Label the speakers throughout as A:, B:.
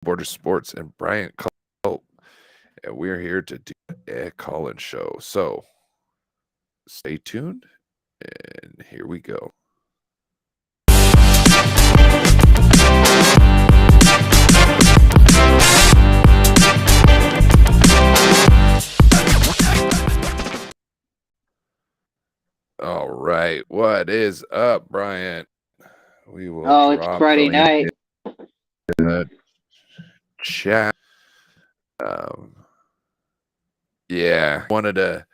A: Border Sports and Bryant Colt, and we're here to do a call-in show. So stay tuned, and here we go. All right, what is up, Bryant? We will
B: It's
A: drop the
B: Friday
A: link
B: night.
A: in the chat. Yeah, wanted to.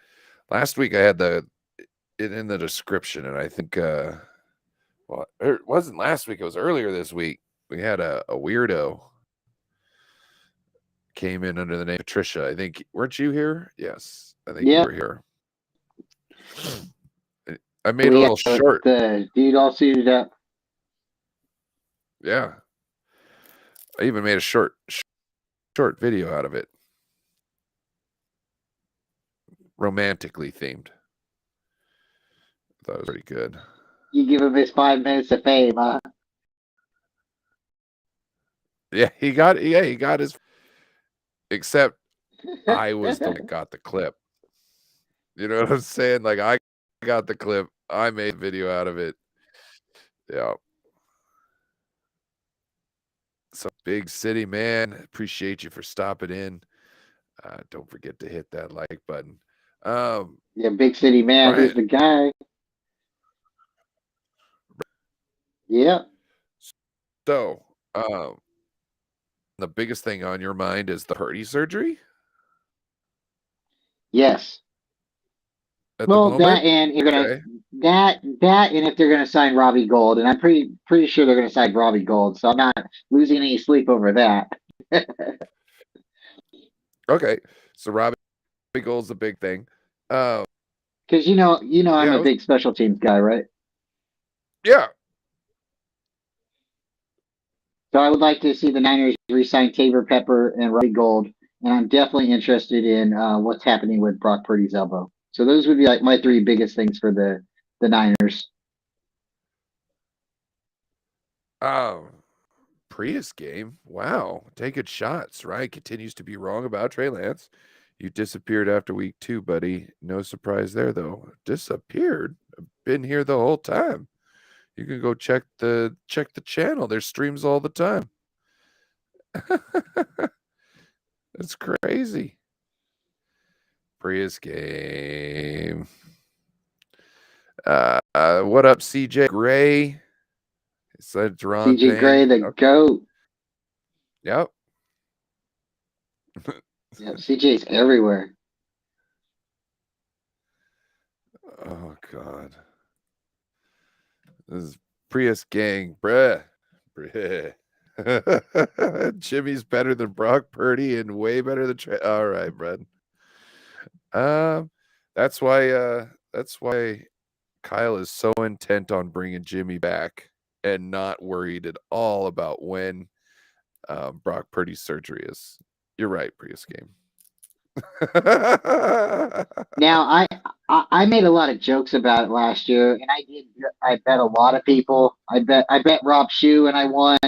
A: Last week I had it in the description, and I think well, it wasn't last week. It was earlier this week. We had a weirdo came in under the name Patricia. I think weren't you here? Yes, I think you
B: Yep.
A: were here. I made a
B: We
A: little
B: have
A: short.
B: the dude all suited up.
A: Yeah, I even made a short video out of it, romantically themed. I thought it was pretty good.
B: You give him his 5 minutes of fame, huh?
A: Yeah, he got his. Except I was the one that got the clip. You know what I'm saying? Like I got the clip. I made a video out of it. Yeah. So big city man, appreciate you for stopping in. Don't forget to hit that like button.
B: Yeah, big city man. Who's
A: Bryant,
B: the guy? Yep.
A: so the biggest thing on your mind is the Purdy surgery
B: Yes.
A: at the
B: Well, that
A: moment.
B: and you're gonna
A: Okay.
B: that and if they're gonna sign Robbie Gold, and I'm pretty sure they're gonna sign Robbie Gold, so I'm not losing any sleep over that.
A: Okay. So Robbie Gold's the big thing.
B: Because I'm
A: Yeah,
B: a big special teams guy, right?
A: yeah.
B: So I would like to see the Niners re-sign Tabor Pepper and Robbie Gold, and I'm definitely interested in what's happening with Brock Purdy's elbow. So those would be like my three biggest things for the Niners.
A: Um, Prius game. Wow. Taking shots. Ryan continues to be wrong about Trey Lance. You disappeared after week 2, buddy. No surprise there, though. Disappeared. Been here the whole time. You can go check the channel. There's streams all the time. That's crazy. Prius game. What up, CJ Gray? Said Jerron
B: CJ
A: Payne.
B: Gray, the
A: Okay.
B: GOAT.
A: Yep.
B: Yeah, CJ's everywhere.
A: Oh God. This is Prius gang, bruh. Jimmy's better than Brock Purdy and way better than Trey. All right, Brad. That's why Kyle is so intent on bringing Jimmy back and not worried at all about when Brock Purdy's surgery is. You're right, Prius game.
B: Now I made a lot of jokes about it last year, and I bet a lot of people. I bet Rob Shue and I won.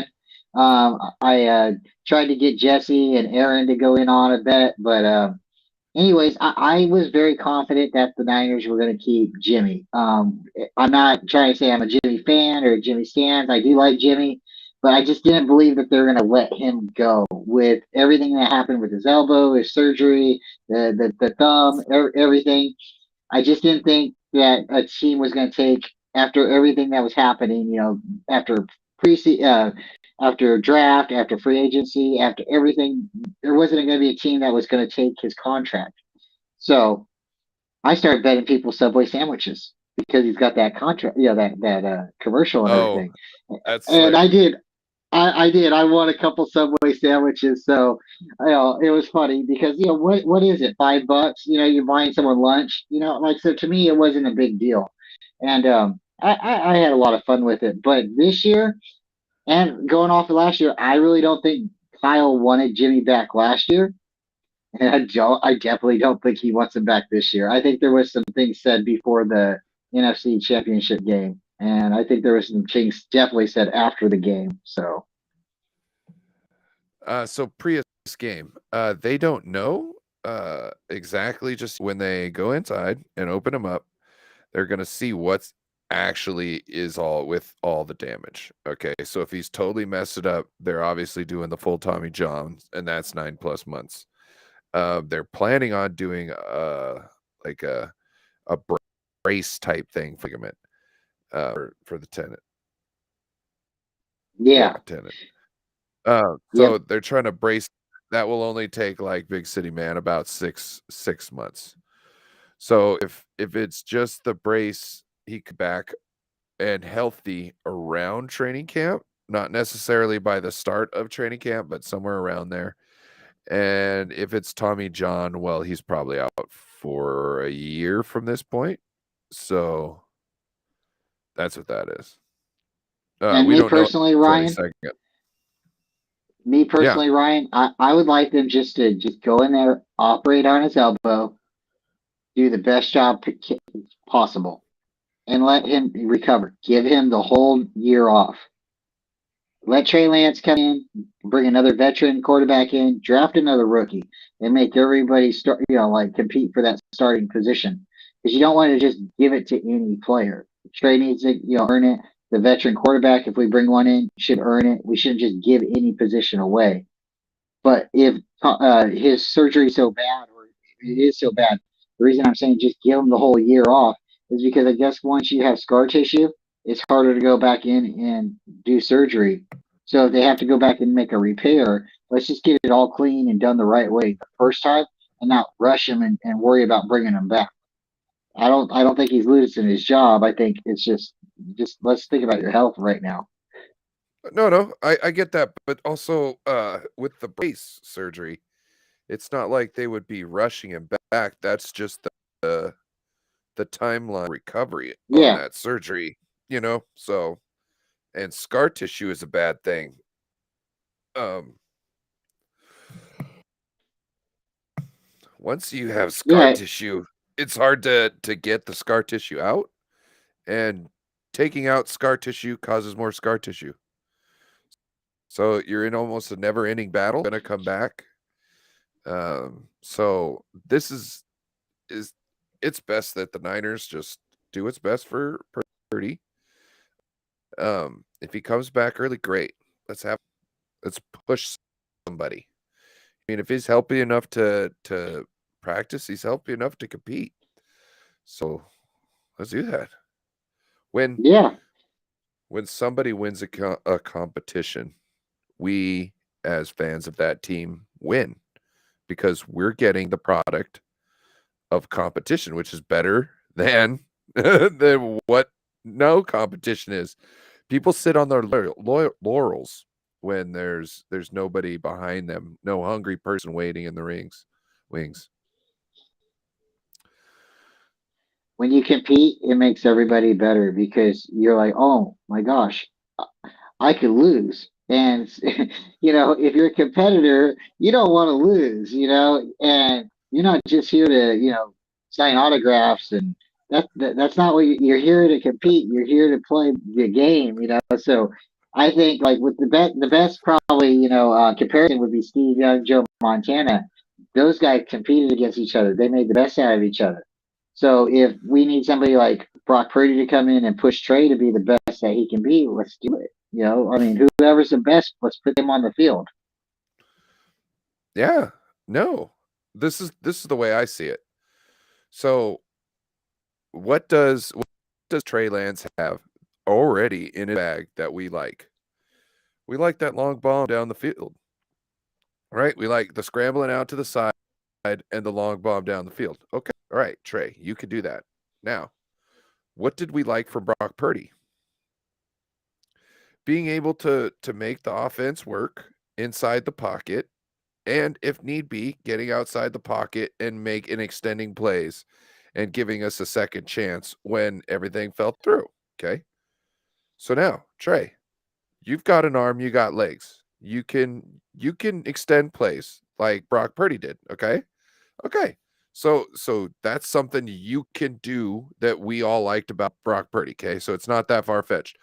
B: I tried to get Jesse and Aaron to go in on a bet, but anyways, I was very confident that the Niners were going to keep Jimmy. I'm not trying to say I'm a Jimmy fan or Jimmy stands. I do like Jimmy, but I just didn't believe that they were going to let him go with everything that happened with his elbow, his surgery, the thumb, everything. I just didn't think that a team was going to take after everything that was happening. After pre after draft, after free agency, after everything, there wasn't going to be a team that was going to take his contract. So I started betting people Subway sandwiches because he's got that contract, that commercial and
A: Oh,
B: everything.
A: that's
B: And I
A: slick.
B: did. I did. I won a couple Subway sandwiches, so it was funny because what is it? $5? You're buying someone lunch. So to me, it wasn't a big deal, and I had a lot of fun with it. But this year, and going off of last year, I really don't think Kyle wanted Jimmy back last year, and I definitely don't think he wants him back this year. I think there was some things said before the NFC Championship game, and I think there was some things definitely said after the game. So
A: So Prius game, they don't know exactly. Just when they go inside and open them up, they're gonna see what's actually is all with all the damage. Okay, so if he's totally messed it up, they're obviously doing the full Tommy John, and that's 9+ months. They're planning on doing like a brace type thing ligament for the tenant. Yeah,
B: Yeah.
A: tenant. So
B: Yep.
A: they're trying to brace. That will only take like Big City Man about six months. So if it's just the brace, he could back and healthy around training camp, not necessarily by the start of training camp, but somewhere around there. And if it's Tommy John, well, he's probably out for a year from this point. So that's what that is.
B: And
A: We
B: me
A: don't know
B: personally,
A: 22nd. Yeah.
B: Ryan, I would like them just to just go in there, operate on his elbow, do the best job possible, and let him recover. Give him the whole year off. Let Trey Lance come in, bring another veteran quarterback in, draft another rookie, and make everybody start, like compete for that starting position. Because you don't want to just give it to any player. Trey needs to, earn it. The veteran quarterback, if we bring one in, should earn it. We shouldn't just give any position away. But if his surgery is so bad, or it is so bad, the reason I'm saying just give him the whole year off is because I guess once you have scar tissue, it's harder to go back in and do surgery. So if they have to go back and make a repair, let's just get it all clean and done the right way the first time, and not rush him and worry about bringing him back. I don't think he's losing his job. I think it's just let's think about your health right now.
A: No, I get that, but also with the brace surgery, it's not like they would be rushing him back. That's just the timeline recovery on
B: Yeah,
A: that surgery, you know? So, and scar tissue is a bad thing. Um, once you have scar
B: yeah,
A: tissue, it's hard to get the scar tissue out, and taking out scar tissue causes more scar tissue. So you're in almost a never-ending battle. Gonna come back. So this is it's best that the Niners just do what's best for Purdy. If he comes back early, great. Let's push somebody. I mean, if he's healthy enough to practice, he's healthy enough to compete. So let's do that. When
B: yeah.
A: when somebody wins a competition, we as fans of that team win because we're getting the product of competition, which is better than than what no competition is. People sit on their laurels when there's nobody behind them, no hungry person waiting in the wings.
B: When you compete, it makes everybody better because you're like, oh my gosh, I could lose. And, if you're a competitor, you don't want to lose, and you're not just here to, sign autographs. And that's not what you're here to compete. You're here to play the game. So I think like with the best probably, comparison would be Steve Young, Joe Montana. Those guys competed against each other. They made the best out of each other. So if we need somebody like Brock Purdy to come in and push Trey to be the best that he can be, let's do it. I mean, whoever's the best, let's put them on the field.
A: Yeah. No. This is the way I see it. So what does Trey Lance have already in his bag that we like? We like that long bomb down the field. Right? We like the scrambling out to the side and the long bomb down the field. Okay. All right, Trey, you can do that. Now, what did we like from Brock Purdy? Being able to make the offense work inside the pocket, and if need be, getting outside the pocket and extending plays and giving us a second chance when everything fell through. Okay. So now, Trey, you've got an arm, you got legs. You can extend plays like Brock Purdy did. Okay. Okay. So that's something you can do that we all liked about Brock Purdy. Okay. So it's not that far fetched.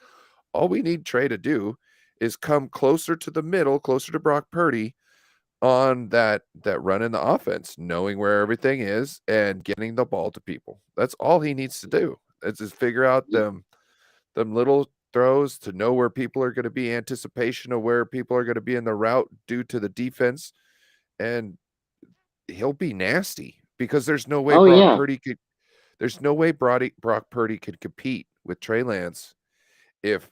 A: All we need Trey to do is come closer to the middle, closer to Brock Purdy on that run in the offense, knowing where everything is and getting the ball to people. That's all he needs to do. It's just figure out them little throws to know where people are going to be, anticipation of where people are going to be in the route due to the defense, and he'll be nasty because there's no way
B: Oh
A: Brock
B: yeah.
A: Purdy could. There's no way Brock Purdy could compete with Trey Lance if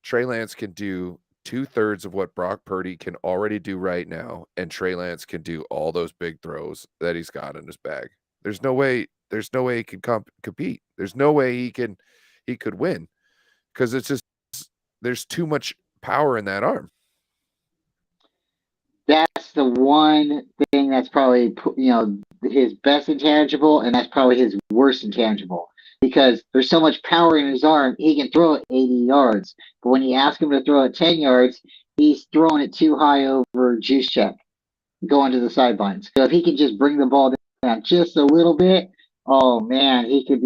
A: Trey Lance can do 2/3 of what Brock Purdy can already do right now, and Trey Lance can do all those big throws that he's got in his bag. There's no way. There's no way he can compete. There's no way he could win because it's just there's too much power in that arm.
B: That's the one thing that's probably his best intangible, and that's probably his worst intangible because there's so much power in his arm. He can throw it 80 yards, but when you ask him to throw it 10 yards, he's throwing it too high over juice check, going to the sidelines. So if he could just bring the ball down just a little bit, oh man, he could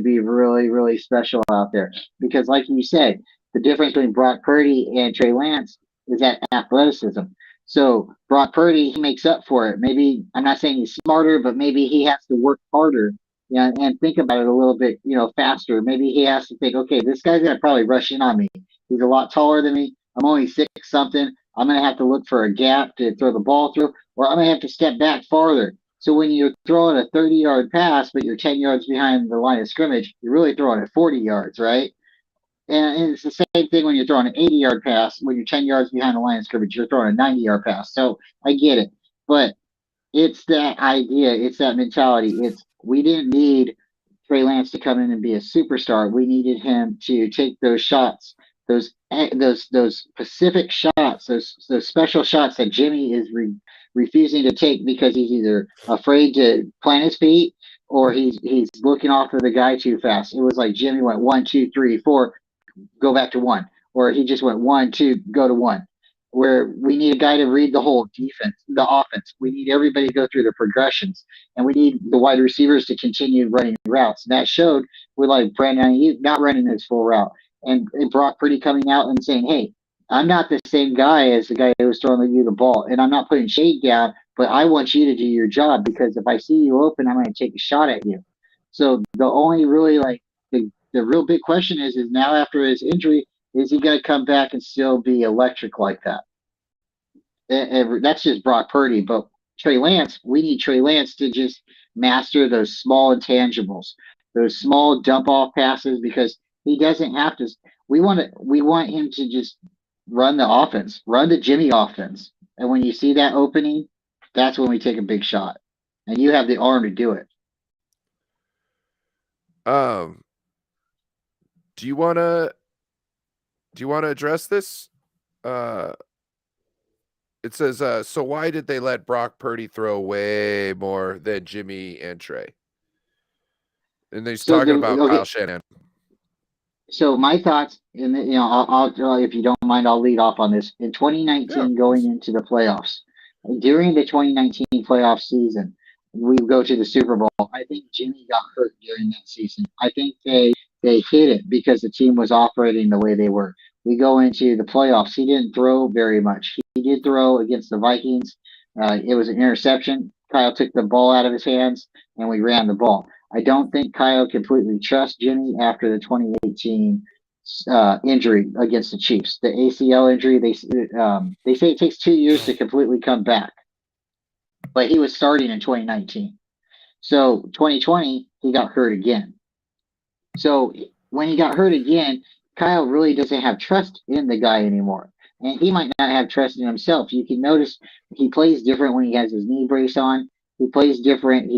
B: be really really special out there. Because like you said, the difference between Brock Purdy and Trey Lance is that athleticism. So Brock Purdy, he makes up for it. Maybe I'm not saying he's smarter, but maybe he has to work harder. Yeah, and think about it a little bit, faster. Maybe he has to think, okay, this guy's gonna probably rush in on me. He's a lot taller than me. I'm only 6 something. I'm gonna have to look for a gap to throw the ball through, or I'm gonna have to step back farther. So when you're throwing a 30-yard pass, but you're 10 yards behind the line of scrimmage, you're really throwing it 40 yards, right? And it's the same thing when you're throwing an 80-yard pass. When you're 10 yards behind the line of scrimmage, you're throwing a 90-yard pass. So I get it. But it's that idea, it's that mentality. It's we didn't need Trey Lance to come in and be a superstar. We needed him to take those shots, those specific shots, those special shots that Jimmy is refusing to take because he's either afraid to plant his feet or he's looking off of the guy too fast. It was like Jimmy went 1, 2, 3, 4, go back to one, or he just went 1, 2, go to one. Where we need a guy to read the whole defense, the offense. We need everybody to go through the progressions, and we need the wide receivers to continue running routes. And that showed with like Brandon Ayuk not running his full route, and Brock Purdy coming out and saying, "Hey, I'm not the same guy as the guy who was throwing you the ball, and I'm not putting shade down, but I want you to do your job because if I see you open, I'm going to take a shot at you." So the only really like the real big question is now after his injury, is he going to come back and still be electric like that? And that's just Brock Purdy, but Trey Lance, we need Trey Lance to just master those small intangibles, those small dump off passes because he doesn't have to. We want him to just run the offense, run the Jimmy offense, and when you see that opening, that's when we take a big shot, and you have the arm to do it.
A: Um, do you wanna address this? Uh, it says, so why did they let Brock Purdy throw way more than Jimmy and Trey? And he's
B: So
A: talking
B: the
A: about Kyle
B: okay,
A: Shanahan.
B: so my thoughts, and I'll if you don't mind, I'll lead off on this. In
A: Yeah,
B: 2019, going
A: please.
B: into the playoffs, during the 2019 playoff season, we go to the Super Bowl. I think Jimmy got hurt during that season. I think they hit it because the team was operating the way they were. We go into the playoffs. He didn't throw very much. He did throw against the Vikings. It was an interception. Kyle took the ball out of his hands, and we ran the ball. I don't think Kyle completely trusts Jimmy after the 2018 injury against the Chiefs. The ACL injury, they say it takes 2 years to completely come back, but he was starting in 2019. So 2020, he got hurt again. So when he got hurt again, Kyle really doesn't have trust in the guy anymore. And he might not have trust in himself. You can notice he plays different when he has his knee brace on. He plays different.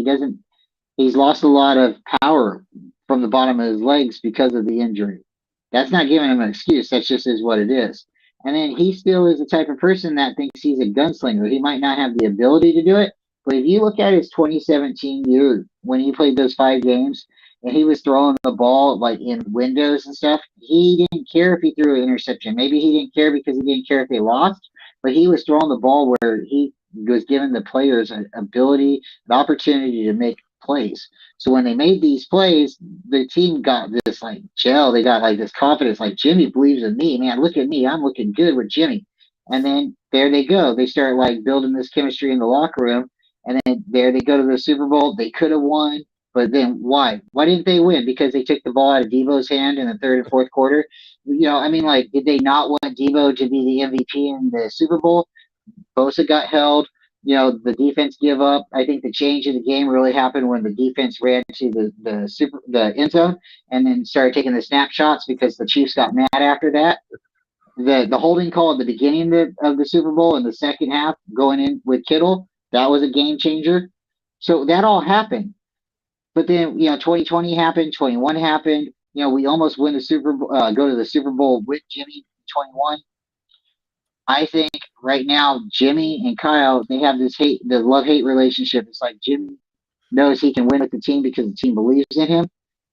B: He's lost a lot of power from the bottom of his legs because of the injury. That's not giving him an excuse. That's just is what it is. And then he still is the type of person that thinks he's a gunslinger. He might not have the ability to do it, but if you look at his 2017 year when he played those 5 games and he was throwing the ball like in windows and stuff, he didn't care if he threw an interception. Maybe he didn't care because he didn't care if they lost, but he was throwing the ball where he was giving the players an ability, an opportunity to make plays. So when they made these plays, the team got this like gel. They got like this confidence. Like Jimmy believes in me, man. Look at me. I'm looking good with Jimmy. And then there they go. They start like building this chemistry in the locker room. And then there they go to the Super Bowl. They could have won, but then why? Why didn't they win? Because they took the ball out of Debo's hand in the third and fourth quarter. I mean, like, did they not want Debo to be the MVP in the Super Bowl? Bosa got held. The defense give up. I think the change of the game really happened when the defense ran to the end zone and then started taking the snapshots because the Chiefs got mad after that. The holding call at the beginning of the Super Bowl in the second half, going in with Kittle, that was a game changer. So that all happened. But then 2020 happened, 21 happened. We almost win the Super Bowl, go to the Super Bowl with Jimmy in 21. I think right now, Jimmy and Kyle, they have the love hate relationship. It's like Jimmy knows he can win with the team because the team believes in him,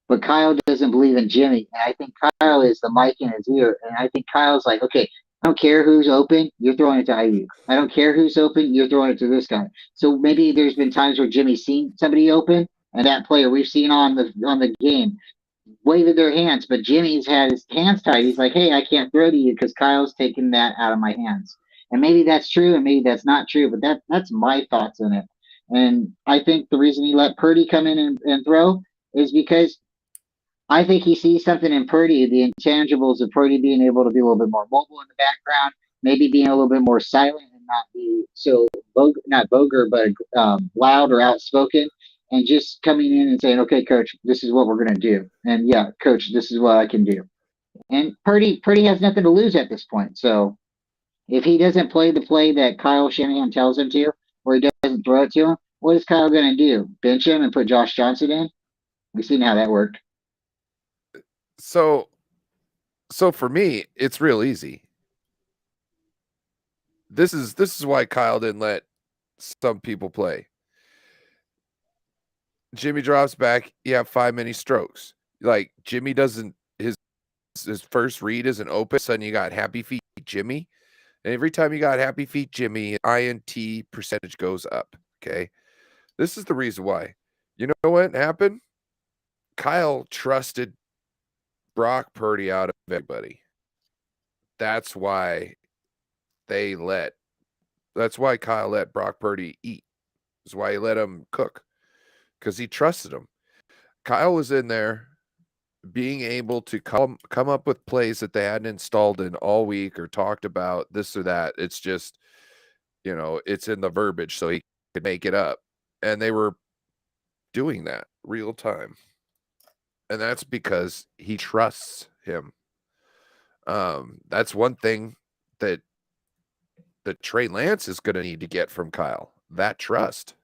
B: but Kyle doesn't believe in Jimmy. And I think Kyle is the mic in his ear. And I think Kyle's like, okay, I don't care who's open, you're throwing it to IU. I don't care who's open, you're throwing it to this guy. So maybe there's been times where Jimmy's seen somebody open, and that player we've seen on the game waving their hands, but Jimmy's had his hands tied. He's like, hey, I can't throw to you because Kyle's taking that out of my hands. And maybe that's true and maybe that's not true, but that's my thoughts on it. And I think the reason he let Purdy come in and throw is because I think he sees something in Purdy, the intangibles of Purdy being able to be a little bit more mobile in the background, maybe being a little bit more silent and not be so not vulgar, but loud or outspoken, and just coming in and saying, "Okay, coach, this is what we're going to do," and yeah, coach, this is what I can do. And Purdy has nothing to lose at this point. So if he doesn't play the play that Kyle Shanahan tells him to, or he doesn't throw it to him, what is Kyle going to do? Bench him and put Josh Johnson in? We've seen how that worked.
A: So for me, it's real easy. This is why Kyle didn't let some people play. Jimmy drops back, you have 5 mini strokes. Like Jimmy doesn't his first read isn't open, suddenly you got happy feet Jimmy. And every time you got happy feet Jimmy, INT percentage goes up. Okay. This is the reason why. You know what happened? Kyle trusted Brock Purdy out of everybody. That's why Kyle let Brock Purdy eat. That's why he let him cook. Because he trusted him. Kyle was in there being able to come up with plays that they hadn't installed in all week or talked about this or that. It's just, it's in the verbiage so he could make it up. And they were doing that real time. And that's because he trusts him. That's one thing that Trey Lance is going to need to get from Kyle, that trust.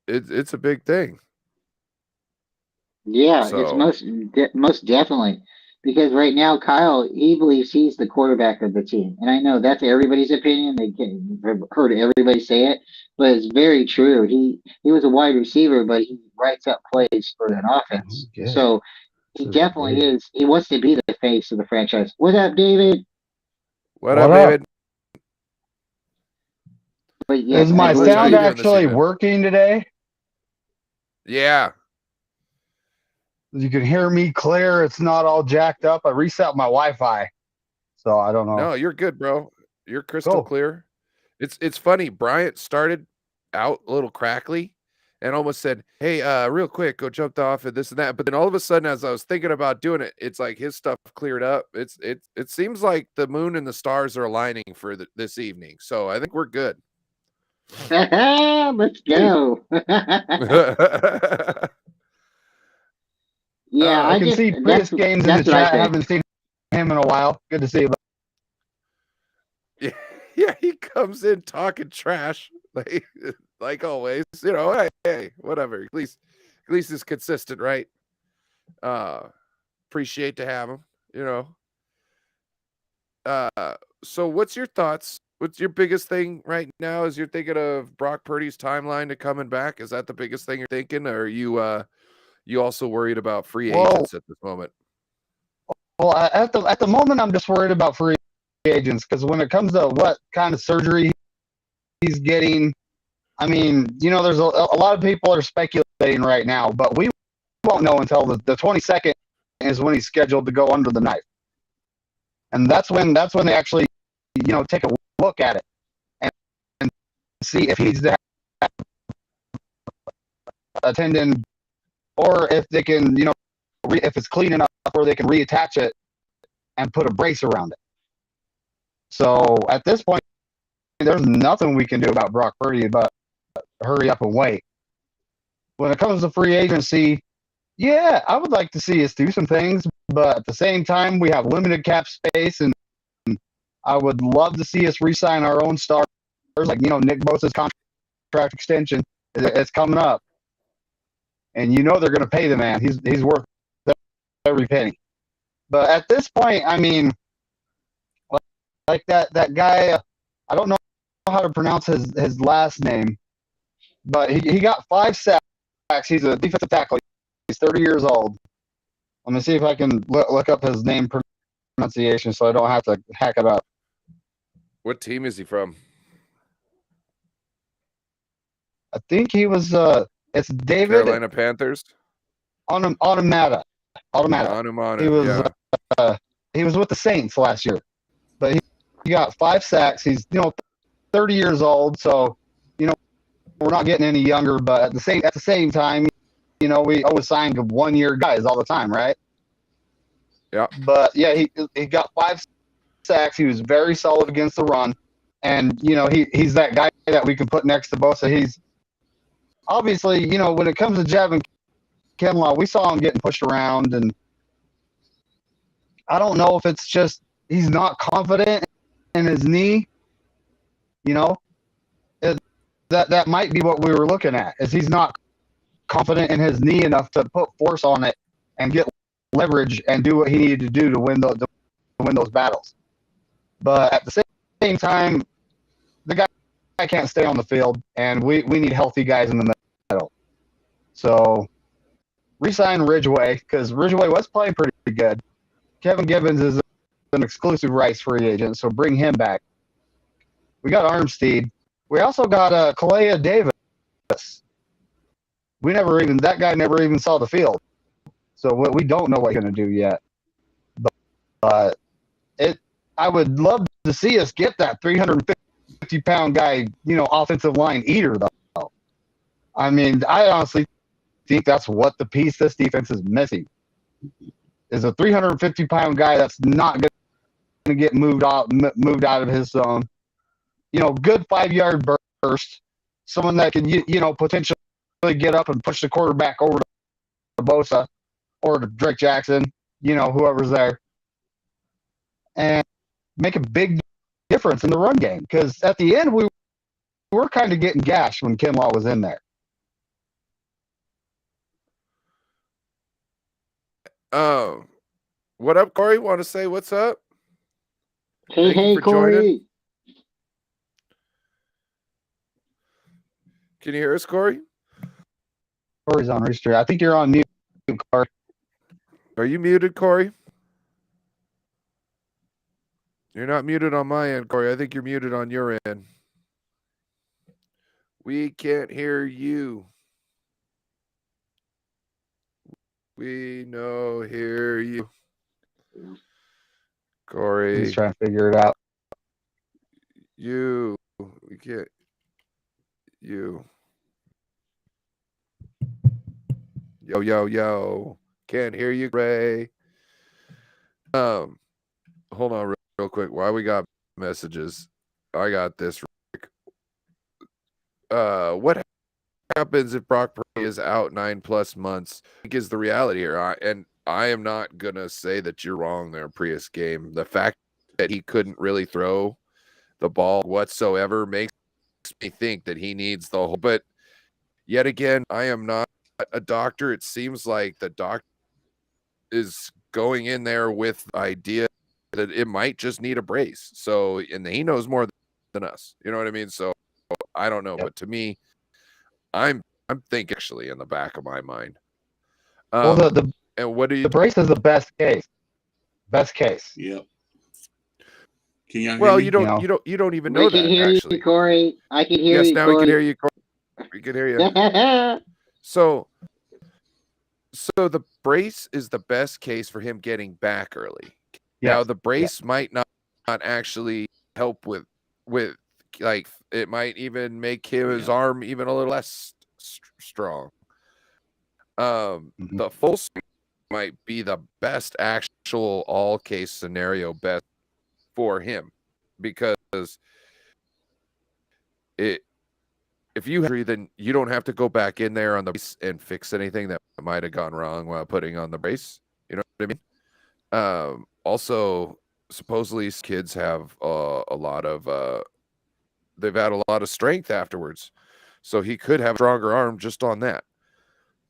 A: It's a big thing.
B: Yeah, it's most definitely because right now Kyle he believes he's the quarterback of the team, and I know that's everybody's opinion. I've heard everybody say it, but it's very true. He was a wide receiver, but he writes up plays for an offense.
C: Okay.
B: So he definitely is. He wants to be the face of the franchise. What up, David?
A: What up, David?
B: But yes,
C: is my sound actually working today?
A: Yeah.
C: You can hear me clear. It's not all jacked up. I reset my Wi-Fi, so I don't know.
A: No, you're good, bro. You're crystal clear. It's funny. Bryant started out a little crackly and almost said, "Hey, real quick, go jumped off and this and that." But then all of a sudden, as I was thinking about doing it, it's like his stuff cleared up. It seems like the moon and the stars are aligning for this evening, so I think we're good.
B: Let's go. Yeah,
C: I can see Prius Games in the chat. I haven't seen him in a while. Good to see you.
A: Yeah, he comes in talking trash like always. Hey, whatever. At least it's consistent, right? Appreciate to have him. So what's your thoughts? What's your biggest thing right now? As you're thinking of Brock Purdy's timeline to coming back? Is that the biggest thing you're thinking, or are you also worried about free agents at this moment?
C: Well, at the moment, I'm just worried about free agents because when it comes to what kind of surgery he's getting, I mean, there's a lot of people are speculating right now, but we won't know until the 22nd is when he's scheduled to go under the knife. And that's when they actually, take a look at it and see if he's the tendon, or if they can, if it's clean enough where they can reattach it and put a brace around it. So at this point, there's nothing we can do about Brock Purdy but hurry up and wait. When it comes to free agency, yeah, I would like to see us do some things, but at the same time, we have limited cap space, and I would love to see us re-sign our own stars, like Nick Bosa's contract extension. It's coming up, and they're going to pay the man. He's worth every penny. But at this point, I mean, like that guy, I don't know how to pronounce his last name, but he got 5 sacks. He's a defensive tackle. He's 30 years old. Let me see if I can look up his name pronunciation so I don't have to hack it up.
A: What team is he from?
C: I think he was it's David
A: Carolina Panthers.
C: Automata. He was he was with the Saints last year, but he got 5 sacks. He's 30 years old, so we're not getting any younger. But at the same time, we always sign 1-year guys all the time, right?
A: Yeah.
C: But yeah, he got 5 sacks. He was very solid against the run, and he's that guy that we can put next to Bosa. He's obviously when it comes to Javon Kinlaw, we saw him getting pushed around, and I don't know if it's just he's not confident in his knee. That might be what we were looking at, is he's not confident in his knee enough to put force on it and get leverage and do what he needed to do to win those battles. But at the same time, the guy can't stay on the field, and we need healthy guys in the middle. So re-sign Ridgeway, because Ridgeway was playing pretty good. Kevin Gibbons is an exclusive rights free agent, so bring him back. We got Armstead. We also got Calais Davis. That guy never even saw the field, so we don't know what he's going to do yet. But I would love to see us get that 350-pound guy, offensive line eater, though. I mean, I honestly think that's what the piece this defense is missing, is a 350-pound guy that's not going to get moved out of his zone. Good 5-yard burst, someone that can potentially get up and push the quarterback over to Bosa or to Drake Jackson, whoever's there, and make a big difference in the run game. Because at the end, we were kind of getting gashed when Kinlaw was in there.
A: What up, Corey? Want to say what's up?
B: Hey, Corey.
A: Joining. Can you hear us, Corey?
C: Corey's on restrict. I think you're on mute, Corey.
A: Are you muted, Corey? You're not muted on my end, Corey. I think you're muted on your end. We can't hear you. We no hear you. Corey.
C: He's trying to figure it out.
A: We can't. Yo. Can't hear you, Ray. Hold on real quick. While we got messages, I got this. What happens if Brock Purdy is out 9+ months? I think is the reality here. I am not gonna say that you're wrong there, Prius game. The fact that he couldn't really throw the ball whatsoever makes me think that he needs the whole. But yet again, I am not a doctor. It seems like the doctor is going in there with the idea that it might just need a brace. So, and he knows more than us. You know what I mean? So I don't know, but to me, I'm thinking actually in the back of my mind.
C: Well,
A: the
C: brace is the best case.
D: Yep. Can you
A: well,
D: hear me?
A: you don't even know
B: We
A: that
B: can hear
A: actually.
B: you, Corey. I can hear
A: yes,
B: you,
A: now
B: Corey.
A: we can hear you, Corey. We can hear you. So the brace is the best case for him getting back early. Now
C: Yes.
A: the brace might not actually help with like it might even make his arm even a little less strong. The full swing might be the best actual all case scenario best for him, because if you have injury, then you don't have to go back in there on the brace and fix anything that might have gone wrong while putting on the brace. You know what I mean? Also, supposedly kids have a lot of they've had a lot of strength afterwards, so he could have a stronger arm just on that.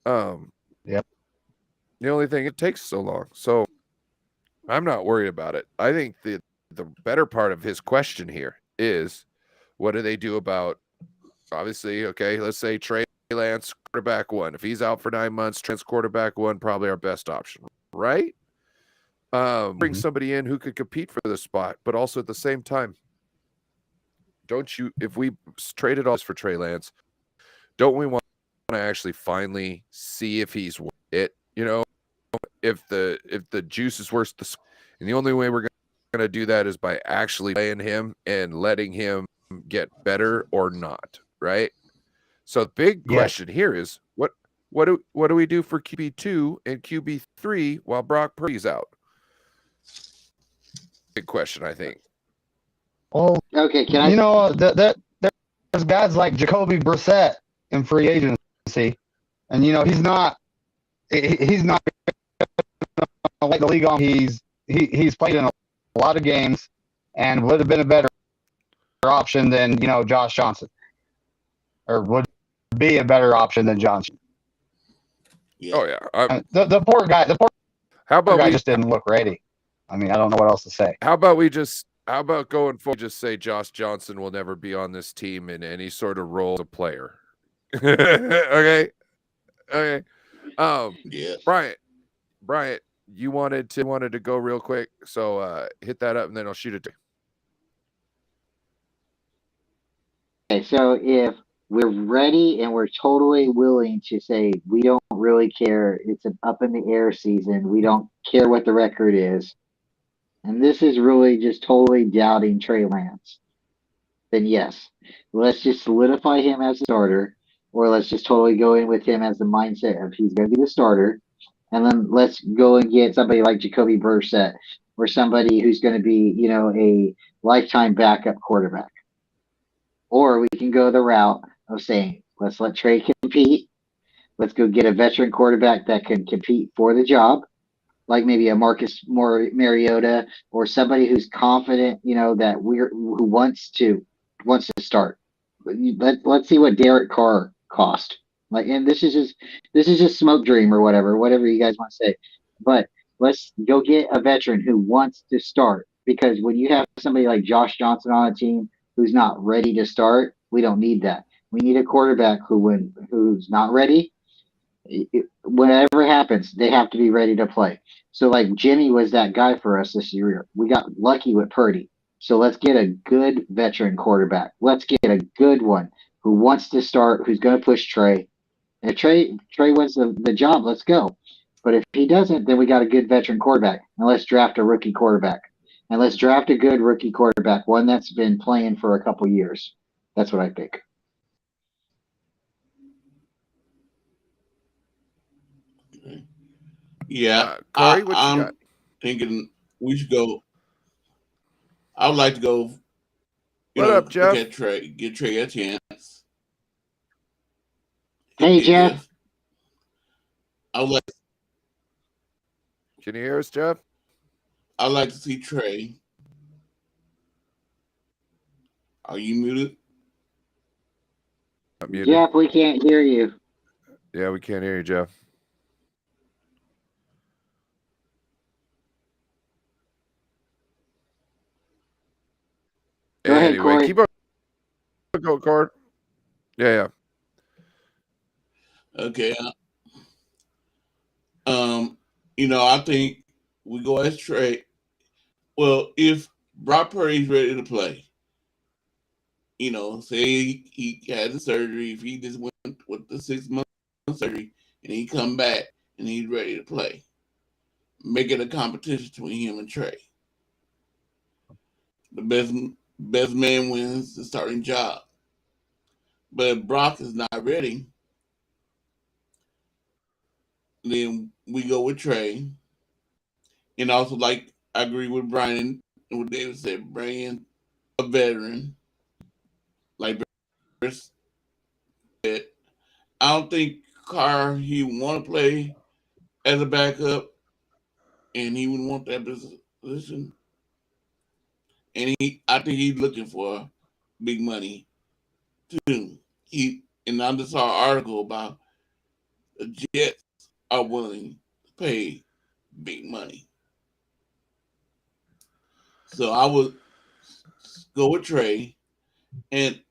C: Yep.
A: The only thing, it takes so long, so I'm not worried about it. I think the better part of his question here is, what do they do about, obviously, okay, let's say Trey Lance, quarterback one. If he's out for 9 months, Trent's quarterback one, probably our best option, right? Bring somebody in who could compete for the spot, but also at the same time, don't you, if we traded all this for Trey Lance, don't we want to actually finally see if he's worth it? You know, if the juice is worth the, and the only way we're going to do that is by actually playing him and letting him get better or not, right? So the big question here is, what do we do for QB2 and QB3 while Brock Purdy's out? Big question, I think.
C: Well,
B: okay, can I?
C: You know, there's guys like Jacoby Brissett in free agency, and you know he's not like the league on. He's played in a lot of games and would have been a better option than Josh Johnson, or would be a better option than Johnson.
A: Yeah. Oh yeah,
C: the poor guy.
A: How about
C: guy just didn't look ready. I mean, I don't know what else to say.
A: How about going forward, just say Josh Johnson will never be on this team in any sort of role as a player. Okay. Yeah. Bryant, you wanted to go real quick, so hit that up and then I'll shoot it to
B: you. Okay, so if we're ready and we're totally willing to say we don't really care, it's an up in the air season, we don't care what the record is, and this is really just totally doubting Trey Lance, then yes, let's just solidify him as a starter, or let's just totally go in with him as the mindset of he's going to be the starter, and then let's go and get somebody like Jacoby Brissett or somebody who's going to be, a lifetime backup quarterback. Or we can go the route of saying, let's let Trey compete. Let's go get a veteran quarterback that can compete for the job, like maybe a Marcus Mariota or somebody who's confident, that who wants to start. Let's see what Derek Carr cost. Like, and this is just smoke dream or whatever you guys want to say. But let's go get a veteran who wants to start, because when you have somebody like Josh Johnson on a team who's not ready to start, we don't need that. We need a quarterback who's not ready. Whatever happens, they have to be ready to play. So like Jimmy was that guy for us this year. We got lucky with Purdy. So let's get a good veteran quarterback. Let's get a good one who wants to start, who's going to push Trey. And if Trey wins the job, let's go. But if he doesn't, then we got a good veteran quarterback. And let's draft a rookie quarterback. And let's draft a good rookie quarterback, one that's been playing for a couple years. That's what I think.
E: Yeah,
A: Corey, what you
E: I'm
A: got?
E: thinking we should go. I would like to go.
A: What up, Jeff?
E: Get Trey a chance.
B: Hey, Jeff.
E: I would like.
A: Can you hear us, Jeff?
E: I'd like to see Trey. Are you muted?
A: I'm muted.
B: Jeff, we can't hear you.
A: Yeah, we can't hear you, Jeff.
B: Go ahead, Corey.
A: Keep on going, Cord. Yeah.
E: Okay. I think we go as Trey. Well, if Brock Purdy's ready to play, say he had the surgery, if he just went with the 6 month surgery and he come back and he's ready to play, make it a competition between him and Trey. The best man wins the starting job. But if Brock is not ready, then we go with Trey. And also, like I agree with Brian and what David said, bring in a veteran like Bruce said. I don't think Carr he would want to play as a backup, and he would want that position. And I think he's looking for big money too. And I just saw an article about the Jets are willing to pay big money. So I would go with Trey, and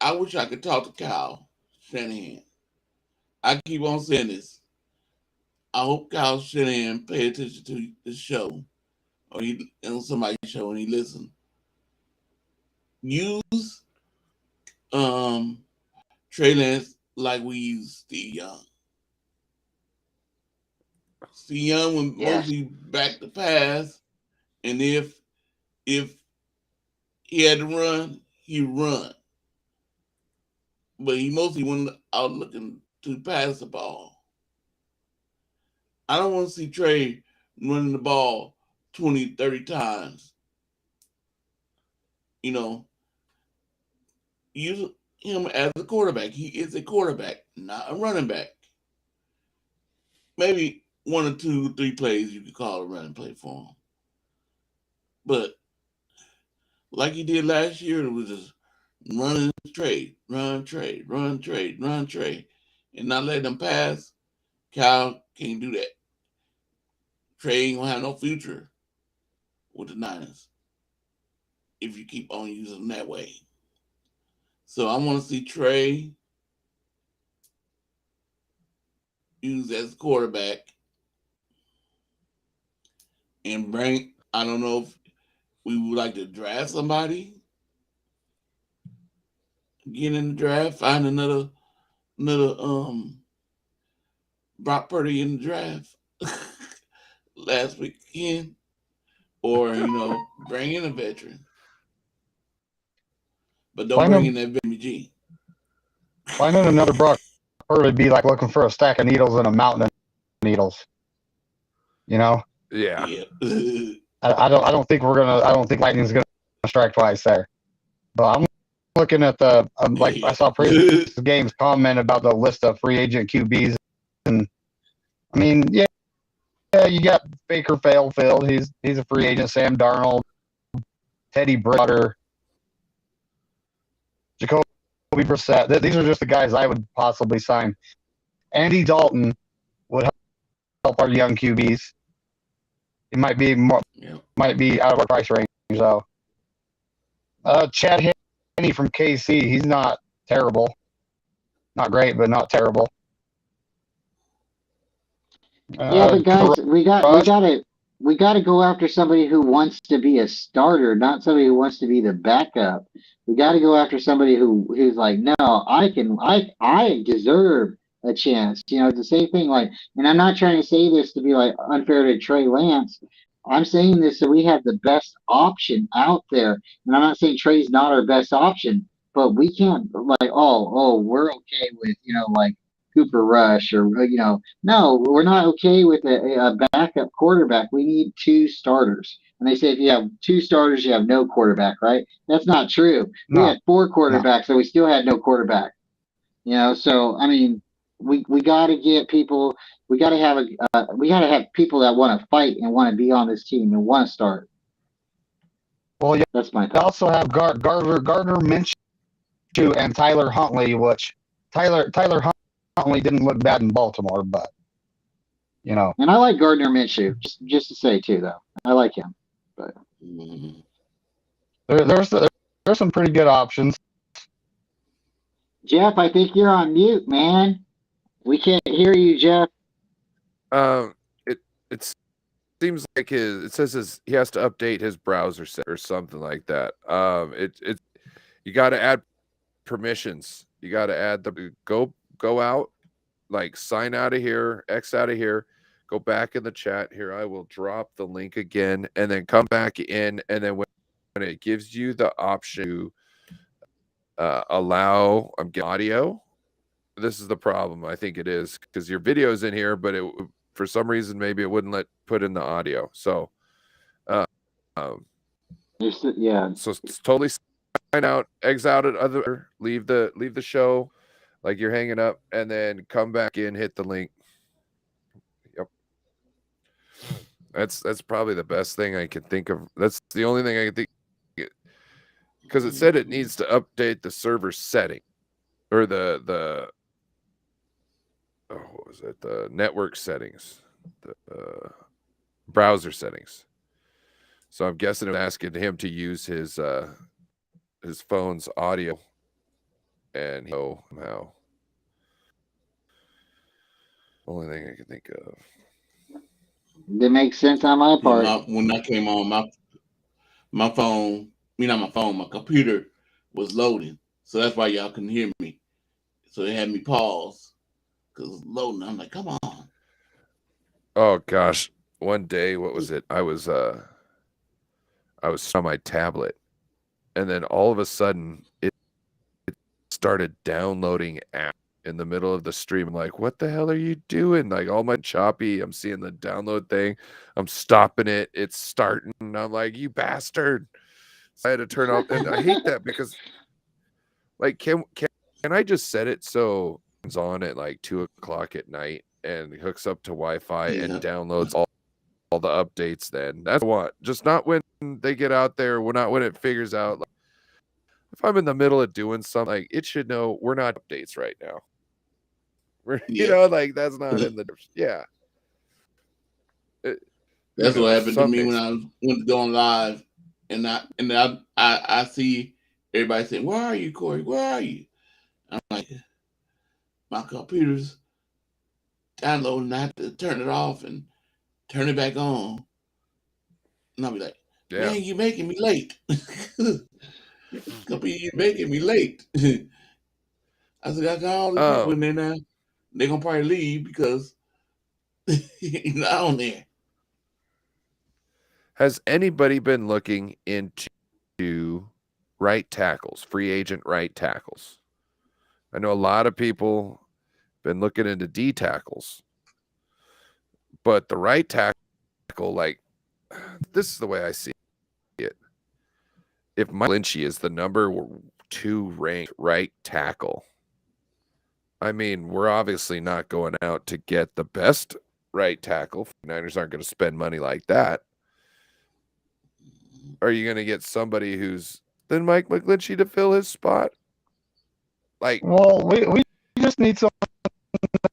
E: I wish I could talk to Kyle Shanahan. I keep on saying this. I hope Kyle Shanahan pay attention to the show, or he on somebody's show, and he listen. Use Trey Lance like we use Steve Young. Steve Young would mostly back the pass, and if he had to run, he run. But he mostly went out looking to pass the ball. I don't want to see Trey running the ball 20, 30 times. Use him as a quarterback. He is a quarterback, not a running back. Maybe 1 or 2, 3 plays you could call a running play for him. But like he did last year, it was just run trade, run trade, run trade, run trade, and not let them pass. Kyle can't do that. Trey ain't gonna have no future with the Niners if you keep on using them that way. So I want to see Trey used as quarterback and bring. I don't know if we would like to draft somebody. Get in the draft, find another Brock Purdy in the draft last weekend, or bring in a veteran, but don't bring in that VMG.
C: Finding another Brock Purdy would be like looking for a stack of needles in a mountain of needles.
A: Yeah.
C: I don't think lightning's gonna strike twice there. But I'm looking at like I saw previous games comment about the list of free agent QBs, and I mean, yeah, you got Baker Mayfield. He's a free agent. Sam Darnold, Teddy Bridgewater, Jacoby Brissett. These are just the guys I would possibly sign. Andy Dalton would help our young QBs. He might be out of our price range though. Chad Henne from KC, he's not terrible. Not great, but not terrible.
B: But guys, we gotta go after somebody who wants to be a starter, not somebody who wants to be the backup. We gotta go after somebody who's like, no, I deserve a chance. It's the same thing. Like, and I'm not trying to say this to be like unfair to Trey Lance. I'm saying this so we have the best option out there, and I'm not saying Trey's not our best option, but we can't like, we're okay with like Cooper Rush or no, we're not okay with a backup quarterback. We need 2 starters. And they say if you have 2 starters, you have no quarterback, right? That's not true. We had 4 quarterbacks, so we still had no quarterback. So I mean, we got to get people. We got to have people that want to fight and want to be on this team and want to start.
C: Well, yeah,
B: that's my thought.
C: We also have Gardner Minshew and Tyler Huntley, which Tyler Huntley didn't look bad in Baltimore, but
B: And I like Gardner Minshew, just to say too, though. I like him, but
C: there's some pretty good options.
B: Jeff, I think you're on mute, man. We can't hear you, Jeff.
A: It seems like he has to update his browser or something like that. You got to add permissions. You got to add the go out, like sign out of here, X out of here, go back in the chat. Here, I will drop the link again, and then come back in, and then when it gives you the option to allow audio, this is the problem. I think it is because your video is in here, but it for some reason maybe it wouldn't let put in the audio. So,
B: Yeah.
A: so it's totally sign out, exit out at other, leave the show, like you're hanging up, and then come back in, hit the link. Yep. That's probably the best thing I can think of. That's the only thing I can think, because it said it needs to update the server setting or the what was it? The network settings, the browser settings. So I'm guessing it was asking him to use his phone's audio, and somehow. Only thing I can think of.
B: That makes sense on my part.
E: Yeah, when I came on, my phone, not my phone, my computer was loading. So that's why y'all couldn't hear me. So they had me pause because it was loading. I'm like, come on.
A: Oh gosh. One day, what was it? I was on my tablet, and then all of a sudden it started downloading apps in the middle of the stream. I'm like, what the hell are you doing? Like, all my choppy, I'm seeing the download thing. I'm stopping it. It's starting. I'm like, you bastard. So I had to turn off, and I hate that because, like, can I just set it so it's on at like 2:00 at night and hooks up to Wi-Fi and downloads all the updates? Then that's what. Just not when they get out there. We're not when it figures out. Like, if I'm in the middle of doing something, like, it should know we're not updates right now. You know, like, that's not in the
E: That's what happened to me when I went to going live, and I see everybody saying, "Where are you, Corey? Where are you?" I'm like, my computer's downloading. I have to turn it off and turn it back on, and I'll be like, "Man, you're making me late. Computer, you're making me late." I said, "I got all the people in there now. They're gonna probably leave because he's not on there."
A: Has anybody been looking into right tackles, free agent right tackles? I know a lot of people been looking into D tackles, but the right tackle, like, this is the way I see it. If Mike Lynchy is the number 2 ranked right tackle, I mean, we're obviously not going out to get the best right tackle. Niners aren't going to spend money like that. Are you going to get somebody who's then Mike McGlinchey to fill his spot? Like,
C: well, we just need someone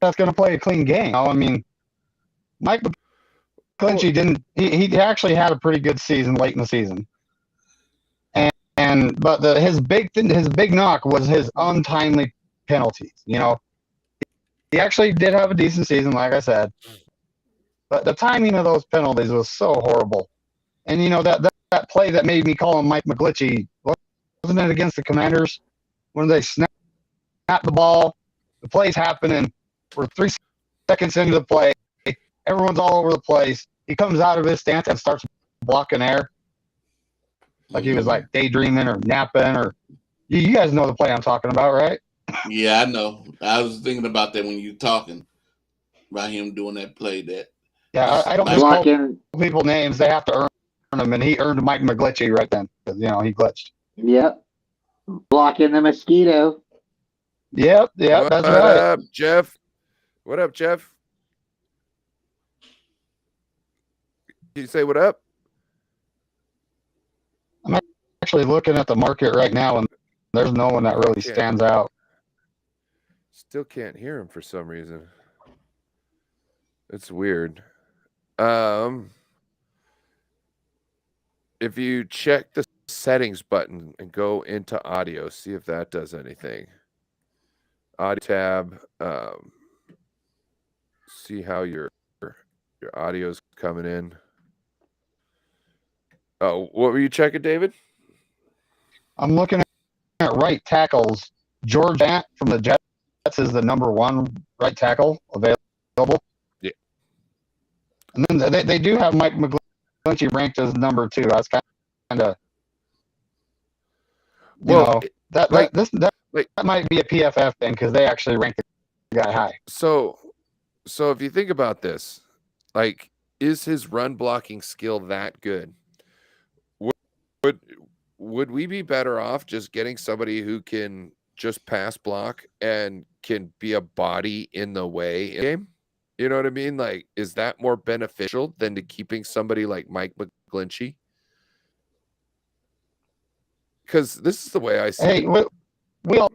C: that's going to play a clean game. I mean, Mike McGlinchey didn't. He actually had a pretty good season late in the season, but his big knock was his untimely penalties. You know, he actually did have a decent season, like I said, but the timing of those penalties was so horrible. And you know that play that made me call him Mike McGlinchey, wasn't it against the Commanders when they snapped the ball? The play's happening. We're 3 seconds into the play. Everyone's all over the place. He comes out of his stance and starts blocking air, like he was like daydreaming or napping. Or you guys know the play I'm talking about, right?
E: Yeah, I know. I was thinking about that when you were talking about him doing that play. That
C: I don't just call people names; they have to earn them, and he earned Mike McGlinchey right then because he glitched.
B: Yep, blocking the mosquito.
C: Yep, that's right.
A: What up, Jeff? What up, Jeff? Did you say what up?
C: I'm actually looking at the market right now, and there's no one that really stands out.
A: Still can't hear him for some reason. It's weird. If you check the settings button and go into audio, see if that does anything. Audio tab. See how your audio's coming in. Oh, what were you checking, David?
C: I'm looking at right tackles, George Ant from the Jets is the number 1 right tackle available.
A: Yeah.
C: And then they do have Mike McGlinchey ranked as number 2. That's kind of, that might be a PFF thing because they actually ranked the guy high.
A: So if you think about this, like, is his run blocking skill that good? Would we be better off just getting somebody who can just pass block and can be a body in the way in the game? You know what I mean? Like, is that more beneficial than to keeping somebody like Mike McGlinchey? Because this is the way I see it.
C: Hey, we all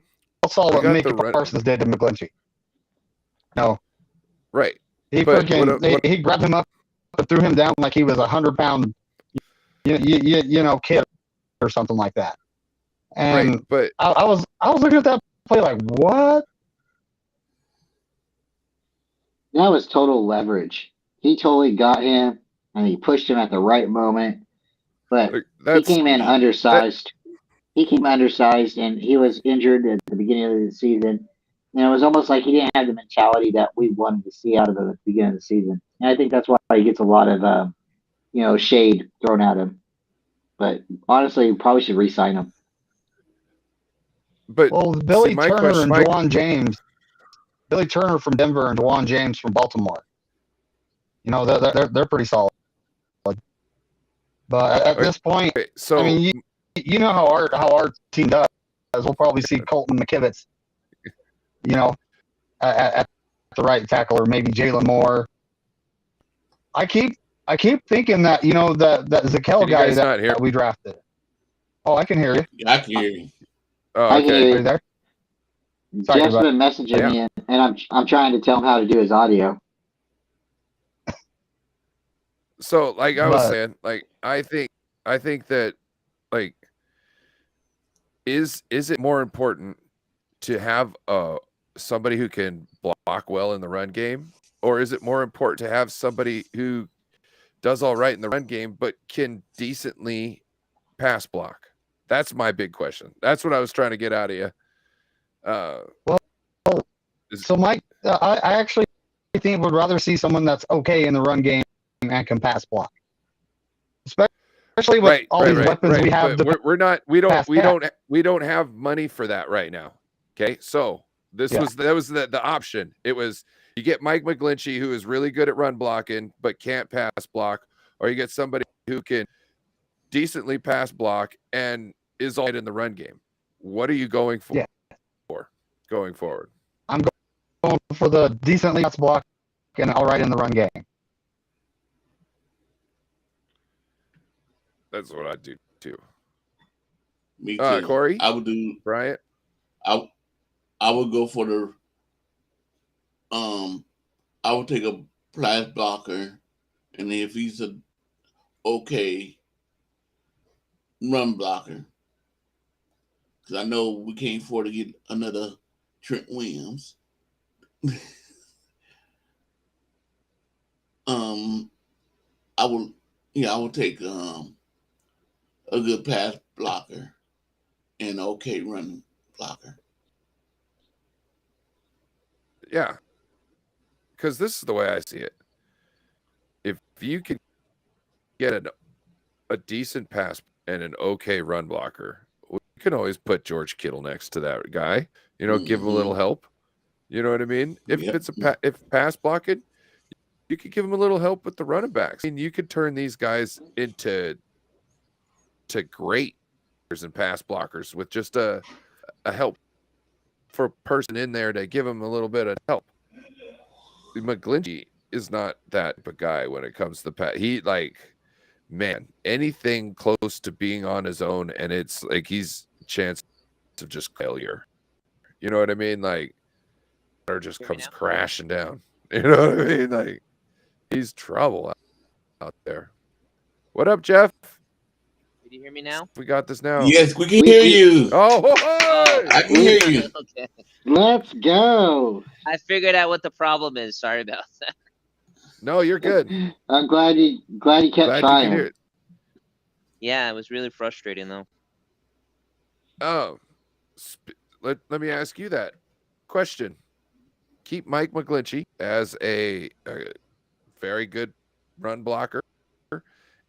C: saw what Micah Parsons did to McGlinchey. No.
A: Right.
C: He he grabbed him up and threw him down like he was 100-pound, kid or something like that. And
A: right, but
C: I was looking at that play like, what?
B: That was total leverage. He totally got him, and he pushed him at the right moment. But he came in undersized. He came undersized, and he was injured at the beginning of the season. And it was almost like he didn't have the mentality that we wanted to see out of him at the beginning of the season. And I think that's why he gets a lot of, shade thrown at him. But honestly, we probably should re-sign him.
A: But
C: Billy Turner and Juwan James, Billy Turner from Denver and Juwan James from Baltimore. They're pretty solid. But at this point, I mean, you know how our team does. We'll probably see Colton McKivitz, at the right tackle, or maybe Jalen Moore. I keep thinking that that Zakel guy that we drafted. Oh, I can hear you.
E: Yeah, I can hear you.
A: Oh,
B: I can hear you.
C: Are you there?
B: Jeff's been messaging me, and I'm trying to tell him how to do his audio.
A: So, like I was saying, like I think that, like, is it more important to have somebody who can block well in the run game, or is it more important to have somebody who does all right in the run game but can decently pass block? That's my big question. That's what I was trying to get out of you.
C: So Mike, I actually think would rather see someone that's okay in the run game and can pass block, especially with all these weapons we have.
A: But we don't have money for that right now. Okay, so that was the option. It was, you get Mike McGlinchey, who is really good at run blocking but can't pass block, or you get somebody who can decently pass block and is all right in the run game. What are you going for? Going forward?
C: I'm going for the decently pass block and all right in the run game.
A: That's what I do too.
E: Me too.
A: Corey,
E: I would do
A: Bryant.
E: I would go for the I would take a pass blocker, and if he's a okay run blocker, because I know we can't afford to get another Trent Williams. I would take a good pass blocker and an okay run blocker.
A: Yeah, because this is the way I see it. If you can get a decent pass and an okay run blocker, we can always put George Kittle next to that guy. Give him a little help. You know what I mean? If it's if pass blocking, you could give him a little help with the running backs. I mean, you could turn these guys into great and pass blockers with just a help for a person in there to give him a little bit of help. McGlinchey is not that of a guy when it comes to pass. He, anything close to being on his own, and it's like he's a chance of just failure. You know what I mean? Like, or just comes crashing down. You know what I mean? Like, he's trouble out there. What up, Jeff?
F: Can you hear me now?
A: We got this now.
E: Yes, we can hear you.
A: I
E: can hear you.
F: Okay.
B: Let's go.
F: I figured out what the problem is. Sorry about that.
A: No, you're good.
B: I'm glad you kept trying.
F: Yeah, it was really frustrating though.
A: Oh, let me ask you that question. Keep Mike McGlinchey as a very good run blocker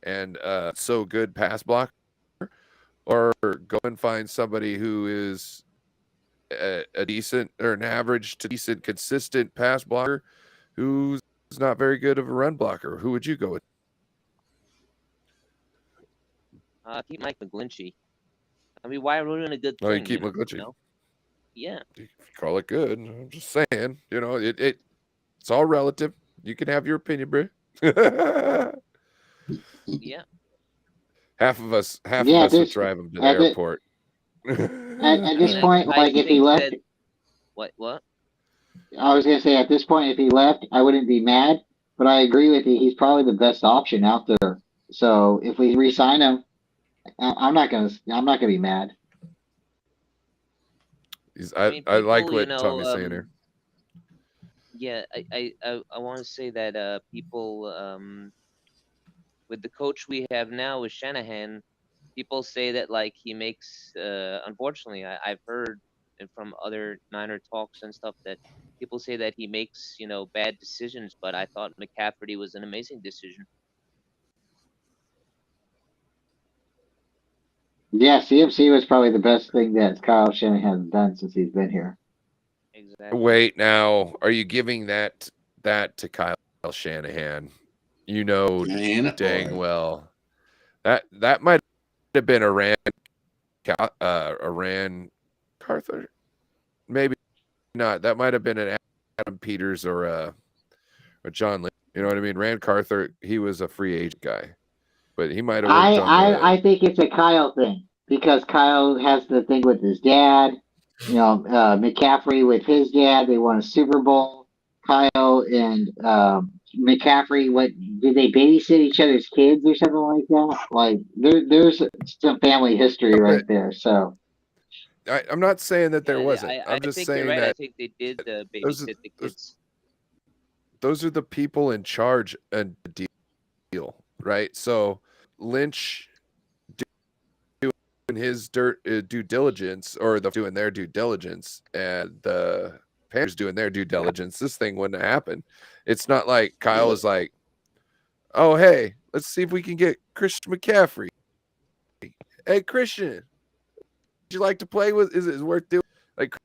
A: and so good pass blocker, or go and find somebody who is a decent or an average to decent consistent pass blocker who's not very good of a run blocker? Who would you go with?
F: Keep Mike McGlinchey. I mean, why ruin a good thing?
A: Oh, you keep McGlinchey.
F: You know? Yeah.
A: You call it good. I'm just saying, it's all relative. You can have your opinion, bro.
F: Yeah.
A: Half of us would drive him to the airport.
B: At this point, like if he left,
F: what?
B: I was gonna say at this point, if he left, I wouldn't be mad. But I agree with you. He's probably the best option out there. So if we re-sign him, I'm not gonna be mad.
A: I like what Tommy's saying here.
F: Yeah, I want to say that people with the coach we have now with Shanahan, people say that like he makes unfortunately I've heard from other Niner talks and stuff that people say that he makes bad decisions, but I thought McCaffrey was an amazing decision.
B: Yeah, CMC was probably the best thing that Kyle Shanahan has done since he's been here.
F: Exactly.
A: Wait, now, are you giving that to Kyle Shanahan? Dang well that might have been a Rand Carter, maybe not. That might have been an Adam Peters or a John Lynch. You know what I mean? Rand Carter, he was a free agent guy, but he might have.
B: I think it's a Kyle thing because Kyle has the thing with his dad. McCaffrey with his dad, they won a Super Bowl. Kyle and McCaffrey, what did they babysit each other's kids or something like that? Like there's some family history right there. So
A: I'm not saying that there wasn't. I'm just
F: think
A: saying
F: you're right.
A: that
F: I think they did babysit the kids.
A: Those are the people in charge and the deal, right? So Lynch doing his due diligence, or doing their due diligence, and the Panthers doing their due diligence, this thing wouldn't have happened. It's not like Kyle was like, oh, hey, let's see if we can get Christian McCaffrey. Hey, Christian, would you like to play with? Is it worth doing? Like,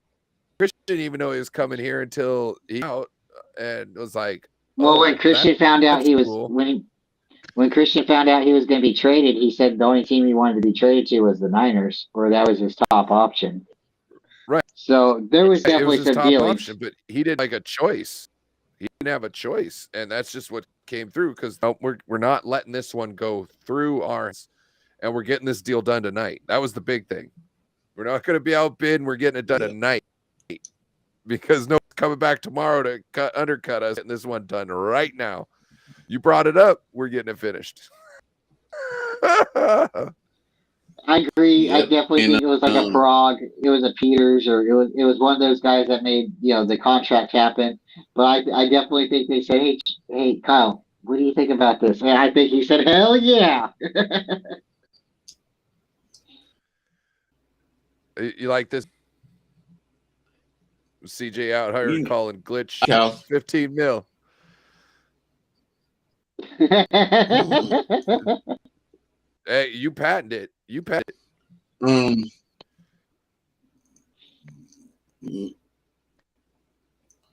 A: Christian didn't even know he was coming here until he out, and was like,
B: well, when Christian found out he was cool. When Christian found out he was going to be traded, he said the only team he wanted to be traded to was the Niners, or that was his top option.
A: Right.
B: So there was definitely some dealings.
A: Option, but he did like a choice. He didn't have a choice, and that's just what came through, because we're not letting this one go through ours, and we're getting this deal done tonight. That was the big thing. We're not going to be outbid, and we're getting it done tonight, because no one's coming back tomorrow to undercut us. Getting this one done right now. You brought it up. We're getting it finished.
B: I agree. Yep. I definitely think it was like a Frog. It was a Peters, or it was one of those guys that made the contract happen. But I definitely think they said, hey, Kyle, what do you think about this? And I think he said, hell yeah.
A: You like this? CJ out here calling glitch 15 mil. Hey, you patented it.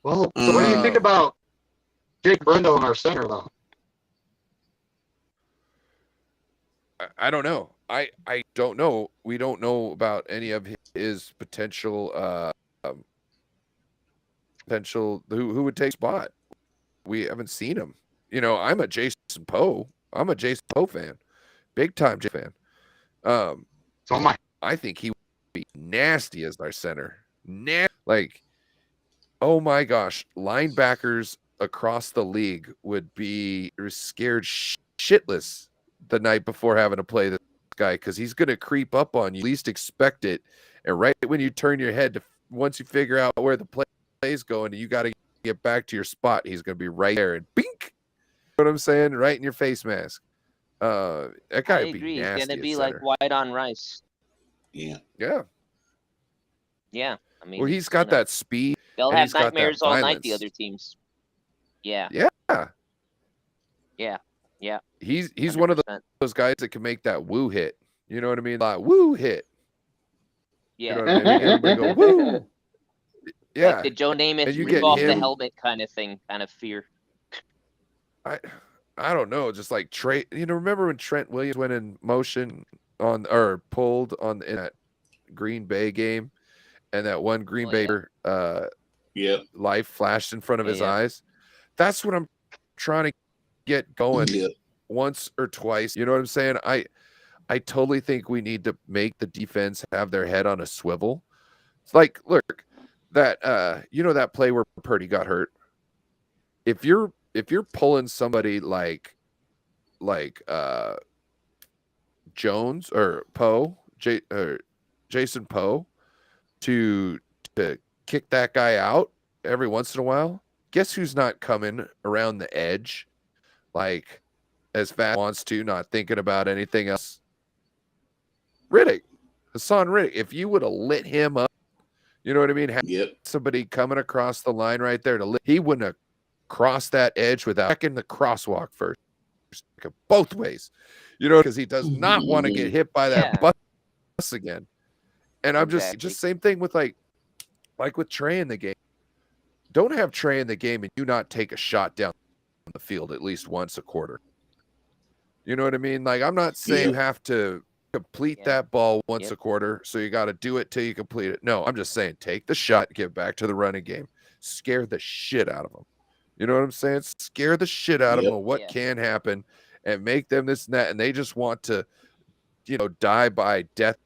C: Well, so what do you think about Jake Brendel in our center, though?
A: I don't know. I don't know. We don't know about any of his potential who would take spot. We haven't seen him. I'm a Jason Poe. I'm a Jason Poe fan. Big time fan.
C: So am I.
A: I think he would be nasty as our center. Like, oh my gosh, linebackers across the league would be scared shitless the night before having to play this guy, because he's going to creep up on you. Least expect it, and right when you turn your head, once you figure out where the play's going, and you got to get back to your spot, he's going to be right there and bink. You know what I'm saying? Right in your face mask. That guy would be nasty.
F: He's going to be like white on rice.
E: Yeah.
A: Yeah.
F: Yeah, I mean,
A: Well, he's got that speed
F: they'll
A: and
F: have
A: he's got that
F: nightmares all night. The
A: violence.
F: other teams. Yeah.
A: Yeah.
F: Yeah.
A: He's one of
F: 100%.
A: those guys that can make that woo hit. You know what I mean? Like woo hit. You
F: Yeah.
A: know what I mean? Make everybody go woo. Yeah.
F: Like the Joe Namath
A: And you
F: rip
A: get
F: off the
A: him.
F: helmet kind of thing, kind of fear.
A: I don't know, just like Trey. Remember when Trent Williams went in motion or pulled in that Green Bay game, and that one Green Bay life flashed in front of his eyes? That's what I'm trying to get going once or twice. You know what I'm saying? I totally think we need to make the defense have their head on a swivel. It's like, look, that that play where Purdy got hurt. If you're pulling somebody like Jones or Jason Poe to kick that guy out every once in a while, guess who's not coming around the edge like as fast as wants to, not thinking about anything else? Hassan Riddick. If you would have lit him up, you know what I mean? Have somebody coming across the line right there he wouldn't have crossed that edge without checking the crosswalk first, both ways, because he does not want to get hit by that bus again. And I'm just same thing with like with Trey in the game. Don't have Trey in the game and do not take a shot down the field at least once a quarter. You know what I mean? Like, I'm not saying you have to complete that ball once a quarter, so you got to do it till you complete it. No, I'm just saying take the shot, get back to the running game, scare the shit out of them. You know what I'm saying? Scare the shit out of them of what can happen, and make them this and that, and they just want to, die by death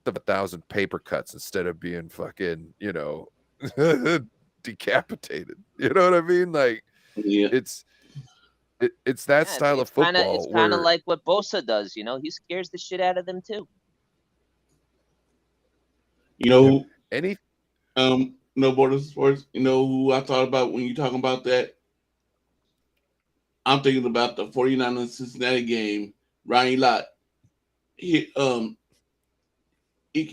A: of 1,000 paper cuts instead of being fucking, decapitated. You know what I mean? Like, it's that style of football.
F: It's kind of like what Bosa does. He scares the shit out of them too.
E: No border sports. Who I thought about when you're talking about that? I'm thinking about the 49ers Cincinnati game. Ryan Lott, Icky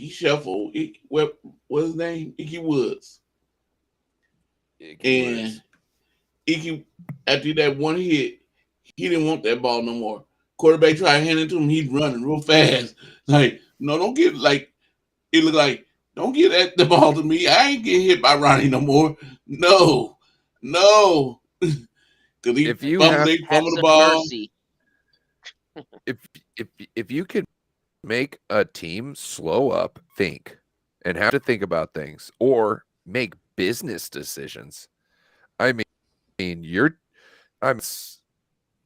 E: Shuffle, what's his name? Icky Woods. Icky, after that one hit, he didn't want that ball no more. Quarterback tried to hand it to him, he's running real fast. Like, no, don't get it looked like, don't get the ball to me. I ain't getting hit by Ronnie no more. No. Because
A: if you have
E: the ball.
A: If you could make a team slow up, think, and have to think about things, or make business decisions, I mean,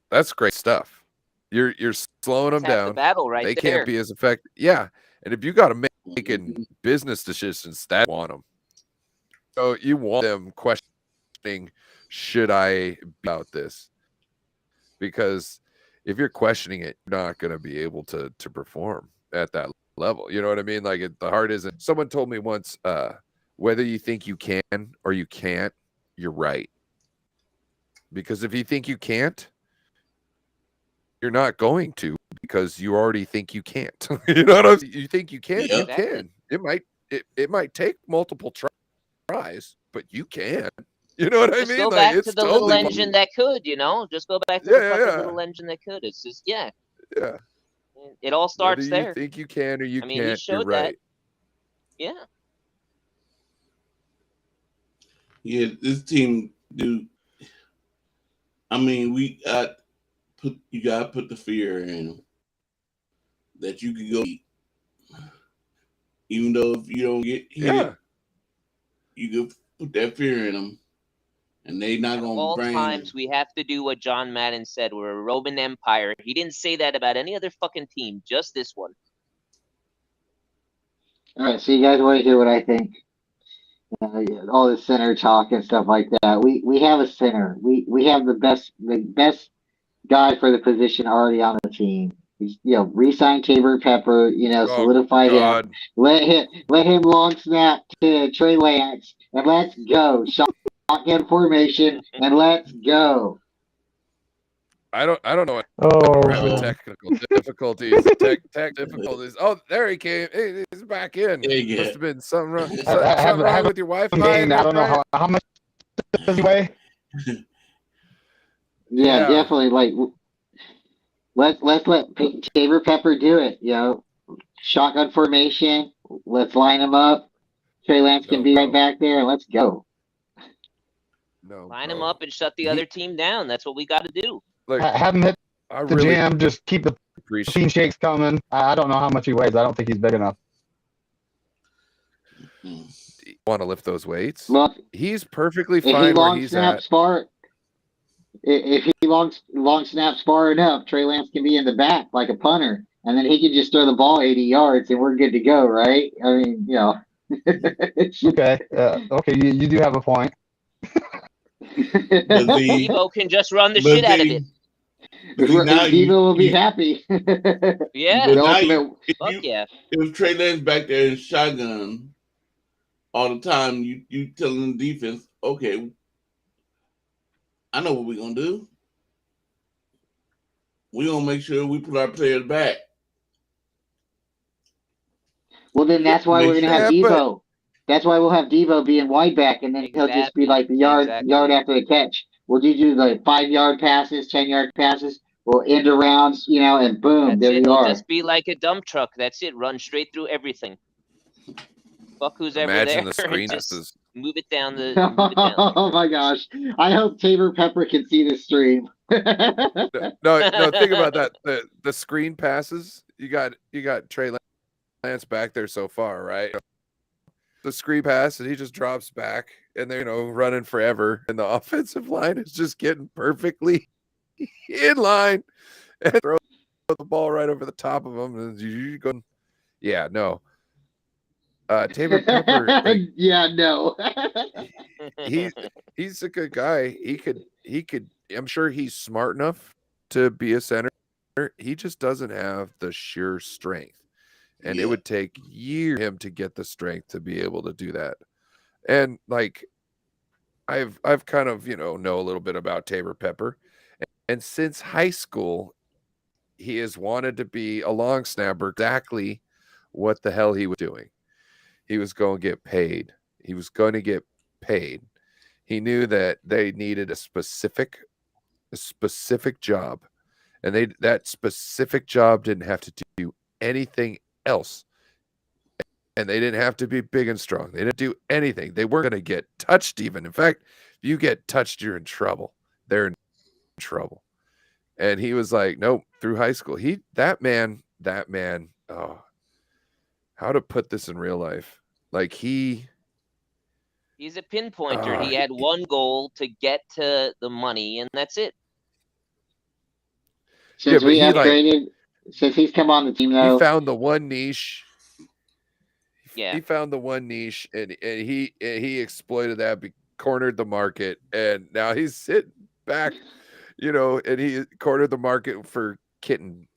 A: that's great stuff. You're slowing them down.
F: The battle right
A: they
F: there.
A: Can't be as effective. Yeah, and if you got to making business decisions, that want them. So you want them questioning, should I be about this? Because if you're questioning it, you're not going to be able to perform at that level. You know what I mean? Like, the heart isn't. Someone told me once, whether you think you can or you can't, you're right. Because if you think you can't, you're not going to, because you already think you can't. You know what I'm saying? You think you can, you can. It might take multiple tries, but you can. You know what I mean?
F: Go back to the little engine that could, Just go back to the fucking little engine that could. It's just,
A: Yeah.
F: It all starts
A: there.
F: You
A: think you can or you can't,
F: he showed
A: you're right.
F: Yeah.
E: Yeah, this team, dude. I mean, you gotta put the fear in them that you can go eat. Even though if you don't get hit, you can put that fear in them, and they not gonna.
F: All times we have to do what John Madden said. We're a Roman Empire. He didn't say that about any other fucking team. Just this one.
B: All right, so you guys want to hear what I think? All the center talk and stuff like that. We have a center. We have the best guy for the position already on the team. Re-sign Tabor Pepper. Solidify him. Let him long snap to Trey Lance, and let's go. Shotgun formation, and let's go.
A: I don't know what
C: Oh,
A: we're having
E: Oh.
A: technical difficulties. Tech difficulties. Oh, there he came. Hey, he's back in.
E: Yeah.
A: Must have been something wrong.
E: I
A: Something wrong with your Wi-Fi.
C: I don't know how much does he weigh?
B: Yeah,
A: Yeah.
B: definitely. Like, let's let Tabor Pepper do it. Shotgun formation. Let's line them up. Trey Lance can
A: No,
B: be
A: bro.
B: right back there, and let's go.
A: No,
F: Line
A: bro.
F: him up and shut the other team down. That's what we got to do.
A: Like,
C: Have him hit
A: I
C: the
A: really
C: jam. Just keep the
A: appreciate.
C: protein shakes coming. I don't know how much he weighs. I don't think he's big enough.
A: Want to lift those weights?
B: Look,
A: He's perfectly
B: if he
A: fine where
B: long
A: he's
B: snap
A: at.
B: spar, if he long snap spar enough, Trey Lance can be in the back like a punter, and then he can just throw the ball 80 yards, and we're good to go, right? I mean,
C: Okay. Okay. You do have a point.
E: But see,
F: Debo can just run the
E: but
F: shit out of
E: see,
F: it.
E: but see, now
B: Debo will be
E: you
B: happy.
F: Yeah.
B: The
E: but now
B: ultimate.
F: Fuck yeah.
E: if Trey Lance back there in shotgun all the time, you telling the defense, okay, I know what we're gonna do. We're gonna make sure we put our players back.
B: Well, then that's why we're
E: Make
B: gonna have
E: sure.
A: Yeah, but
B: Debo. That's why we'll have Debo being wide back, and then he'll just be
F: Exactly.
B: like the yard
F: Exactly.
B: after the catch. We'll do the 5 yard passes, 10 yard passes. We'll end arounds, and boom,
F: That's
B: there
F: it.
B: you
F: He'll
B: are.
F: just be like a dump truck. That's it. Run straight through everything. Fuck who's ever
A: imagine
F: there
A: the
F: and
A: screen
F: just
A: passes.
F: move it down the move it down.
B: Oh my gosh! I hope Tabor Pepper can see this stream.
A: No. Think about that. The screen passes. You got Trey Lance back there so far, right? The screen pass, and he just drops back, and they're running forever, and the offensive line is just getting perfectly in line and throw the ball right over the top of them, and you go, yeah, no. Tabor Pepper, like,
B: Yeah, no.
A: he's a good guy. He could. I'm sure he's smart enough to be a center. He just doesn't have the sheer strength, and it
E: Yeah.
A: would take years for him to get the strength to be able to do that. And like, I've kind of know a little bit about Tabor Pepper, and since high school, he has wanted to be a long snapper. Exactly what the hell he was doing. He was going to get paid. He was going to get paid. He knew that they needed a specific job, and that specific job didn't have to do anything else, and they didn't have to be big and strong. They didn't do anything. They weren't going to get touched even. In fact, if you get touched, you're in trouble. They're in trouble. And he was like, nope, through high school. That man, oh, how to put this in real life? Like
F: He's a pinpointer. He had one goal to get to the money, and that's it.
B: Since since he's come on the team, though,
A: he found the one niche.
F: Yeah.
A: He found the one niche, and he exploited that, cornered the market, and now he's sitting back, and he cornered the market for kitten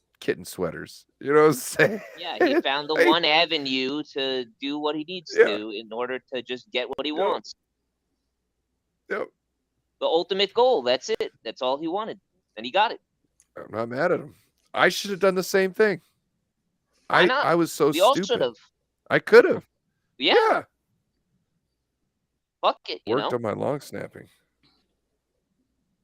A: sweaters. You know what I'm saying?
F: Yeah, he found the one avenue to do what he needs to in order to just get what he wants.
A: Yep.
F: The ultimate goal. That's it. That's all he wanted, and he got it.
A: I'm not mad at him. I should have done the same thing.
F: Why not?
A: I was so
F: We all
A: stupid.
F: should have.
A: I could have.
F: Yeah. Fuck it.
A: Worked on my long snapping.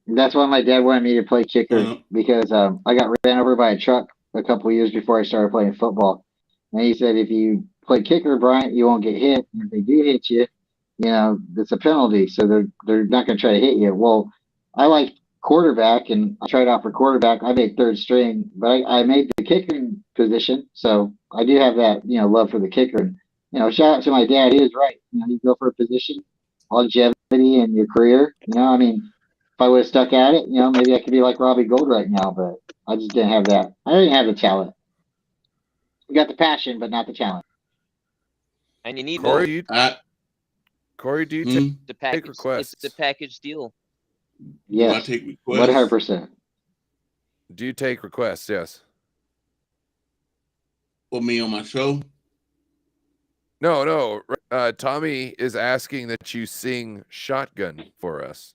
B: that's why my dad wanted me to play kicker because I got ran over by a truck a couple of years before I started playing football, and he said if you play kicker, Bryant, you won't get hit. And if they do hit you, it's a penalty, so they're not going to try to hit you. Well, I like quarterback, and I tried out for quarterback. I made third string, but I made the kicking position, so I do have that love for the kicker. And shout out to my dad. He was right. You go for a position, longevity in your career. I mean, if I would have stuck at it, maybe I could be like Robbie Gold right now, but I just didn't have that. I didn't have the talent. We got the passion, but not the talent.
F: And you need
A: Corey,
F: both.
A: Corey, do you
F: The package.
A: requests?
F: It's the package deal.
B: Yes,
E: Do I take requests?
B: 100%.
A: Do you take requests? Yes.
E: For me on my show?
A: No. Tommy is asking that you sing "Shotgun" for us.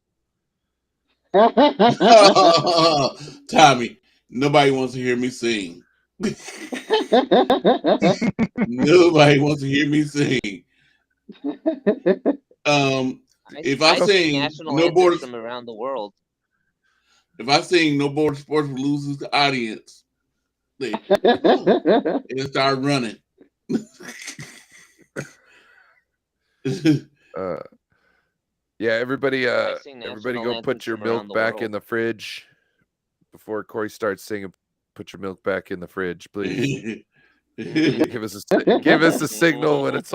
E: Tommy, nobody wants to hear me sing. Nobody wants to hear me sing. If I
F: sing
E: sing
F: national
E: no
F: anthems
E: border,
F: from around the world.
E: if I sing no border sports loses the audience, they come on and start running.
A: Yeah, everybody
F: sing
A: everybody
F: national
A: go put
F: anthems
A: your
F: from around
A: milk
F: the
A: back in
F: world.
A: the fridge before Corey starts singing. Put your milk back in the fridge, please. give us a signal when it's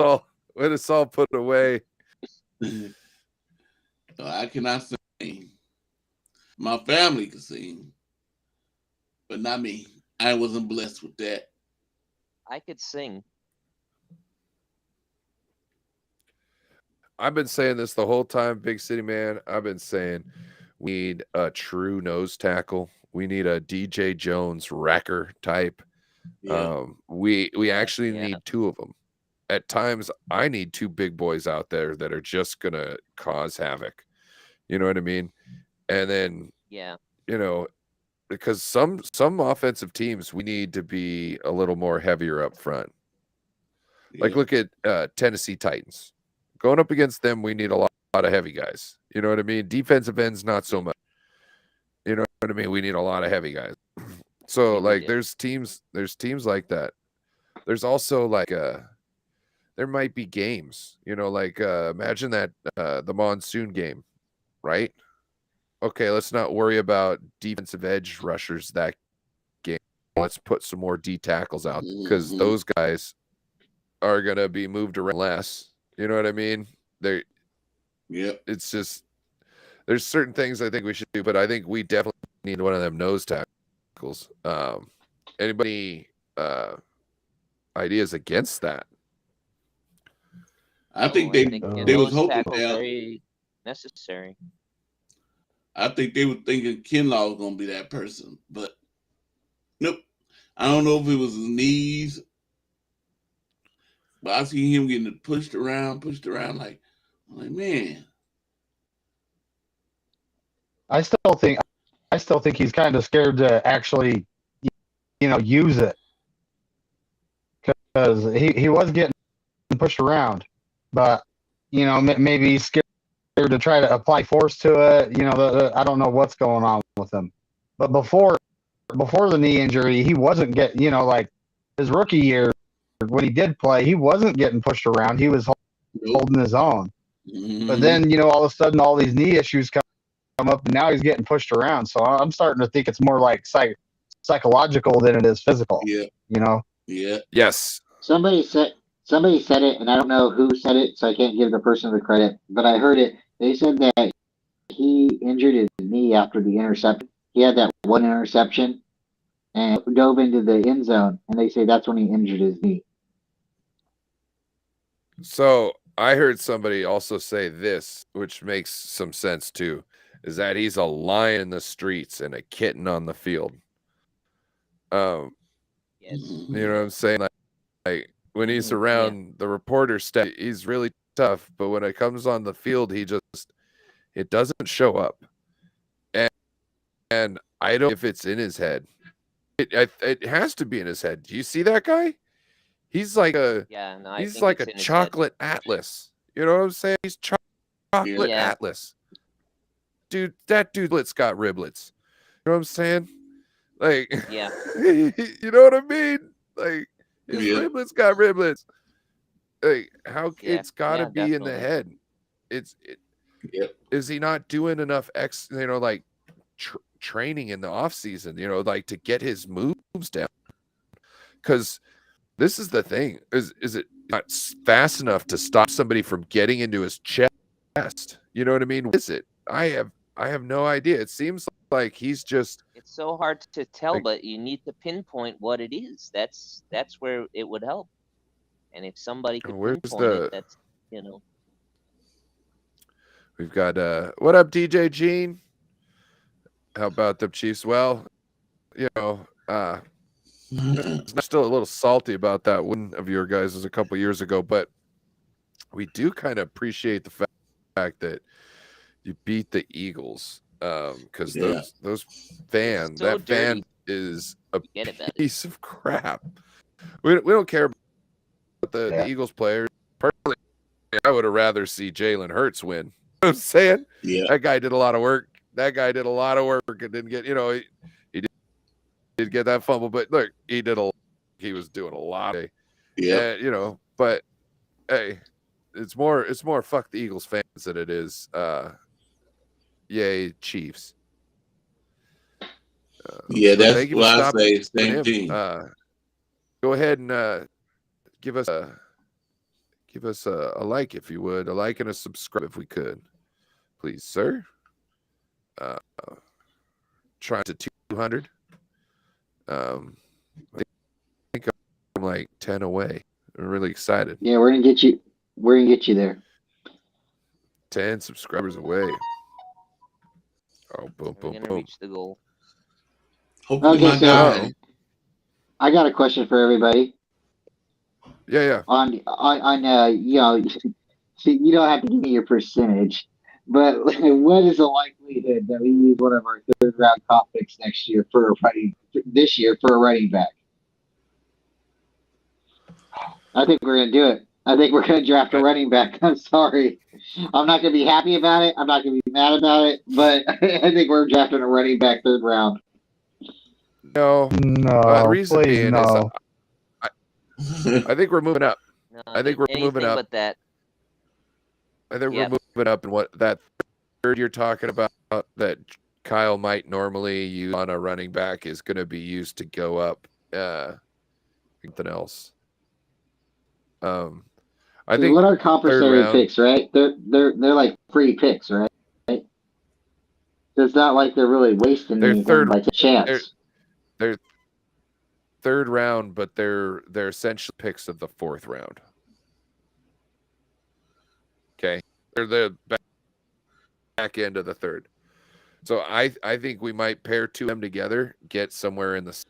A: all put away.
E: I cannot sing. My family can sing, but not me. I wasn't blessed with that.
F: I could sing.
A: I've been saying this the whole time, Big City Man. I've been saying we need a true nose tackle. We need a DJ Jones wrecker type.
E: Yeah.
A: We actually need two of them. At times, I need two big boys out there that are just gonna cause havoc. You know what I mean? And then, you know, because some offensive teams, we need to be a little more heavier up front. Like look at Tennessee Titans. Going up against them, we need a lot of heavy guys. You know what I mean? Defensive ends, not so much. You know what I mean? We need a lot of heavy guys. So like there's teams like that. There's also like there might be games, you know, like imagine that the monsoon game, right? Okay, let's not worry about defensive edge rushers that game. Let's put some more D tackles out because those guys are gonna be moved around less. You know what I mean? It's just there's certain things I think we should do, but I think we definitely need one of them nose tackles. Anybody ideas against that?
E: I think they was hoping that
F: very necessary.
E: I think they were thinking Kinlaw was gonna be that person, but nope. I don't know if it was his knees, but I see him getting pushed around. Like, I'm like, man.
C: I still think he's kind of scared to actually, use it because he was getting pushed around, but maybe he's scared to try to apply force to it. I don't know what's going on with him, but before the knee injury, he wasn't getting, like his rookie year when he did play, he wasn't getting pushed around. He was holding his own. But then, all of a sudden, all these knee issues come up, and now he's getting pushed around. So I'm starting to think it's more like psychological than it is physical.
E: Yeah. Yeah.
A: Yes.
B: Somebody said it, and I don't know who said it, so I can't give the person the credit. But I heard it. They said that he injured his knee after the interception. He had that one interception and dove into the end zone, and they say that's when he injured his knee.
A: So I heard somebody also say this, which makes some sense too, is that he's a lion in the streets and a kitten on the field. You know what I'm saying? Like when he's around the reporter staff, he's really tough, but when it comes on the field, it doesn't show up. And I don't know if it's in his head. It has to be in his head. Do you see that guy? He's like a chocolate atlas. You know what I'm saying? He's chocolate atlas. Dude, that dudelet's got riblets. You know what I'm saying? Like, you know what I mean? Like, his riblets got riblets. Like, it's got to be in the head. Is he not doing enough training in the offseason, like to get his moves down? Because this is the thing. Is it not fast enough to stop somebody from getting into his chest? You know what I mean? What is it? I have no idea. It seems like he's just.
F: It's so hard to tell, but you need to pinpoint what it is. That's where it would help. And if somebody could pinpoint it, that's
A: We've got what up, DJ Gene? How about the Chiefs? Well, I'm still a little salty about that win of your guys' a couple years ago, but we do kind of appreciate the fact that you beat the Eagles. because
E: Yeah.
A: those fan
F: so
A: that fan
F: dirty.
A: is a
F: Forget about it.
A: piece of crap. We don't care about the
C: Yeah.
A: Eagles players. Personally, I would have rather see Jalen Hurts win. You know what I'm saying?
E: Yeah.
A: That guy did a lot of work. That guy did a lot of work and didn't get, he did get that fumble, but look, he was doing a lot.
E: Yeah.
A: But hey, it's more fuck the Eagles fans than it is yay Chiefs.
E: Yeah,
A: But
E: that's
A: thank you for
E: what I
A: stopping
E: say. Same
A: in.
E: thing.
A: Go ahead and give us a like if you would, a like and a subscribe if we could, please, sir. Trying to 200. I think I'm like 10 away. I'm really excited.
B: Yeah, we're gonna get you. We're gonna get you there.
A: 10 subscribers away. Oh, boom,
F: We're
A: boom,
F: gonna
A: boom.
F: reach the goal.
E: Hopefully,
B: Okay,
E: my
B: so
E: guy.
B: I got a question for everybody.
A: Yeah.
B: On see, you don't have to give me your percentage, but what is the likelihood that we use one of our third round top picks next year this year for a running back? I think we're gonna do it. I think we're gonna draft a running back. I'm sorry. I'm not gonna be happy about it. I'm not gonna be mad about it, but I think we're drafting a running back third round.
A: No.
C: No,
A: The reason
C: please
A: being
C: no.
A: is I think we're moving up.
F: No,
A: I think we're moving
F: anything
A: up.
F: but that.
A: I think
F: Yep.
A: we're moving up in what that third you're talking about that Kyle might normally use on a running back is going to be used to go up something else. I think
B: what are compensatory
A: round,
B: picks, right? They're like free picks, right? It's not like they're really wasting
A: they're
B: anything,
A: third
B: like a chance.
A: they're third round, but they're essentially picks of the fourth round. Okay, they're the back end of the third. So I think we might pair two of them together, get somewhere in the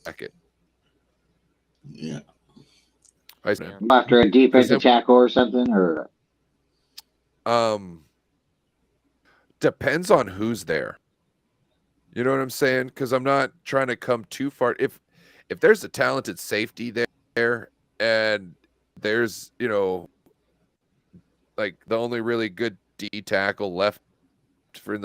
A: second.
E: Yeah.
B: After a defensive tackle or something, or
A: depends on who's there. You know what I'm saying? Because I'm not trying to come too far. If there's a talented safety there, and there's like the only really good D tackle left for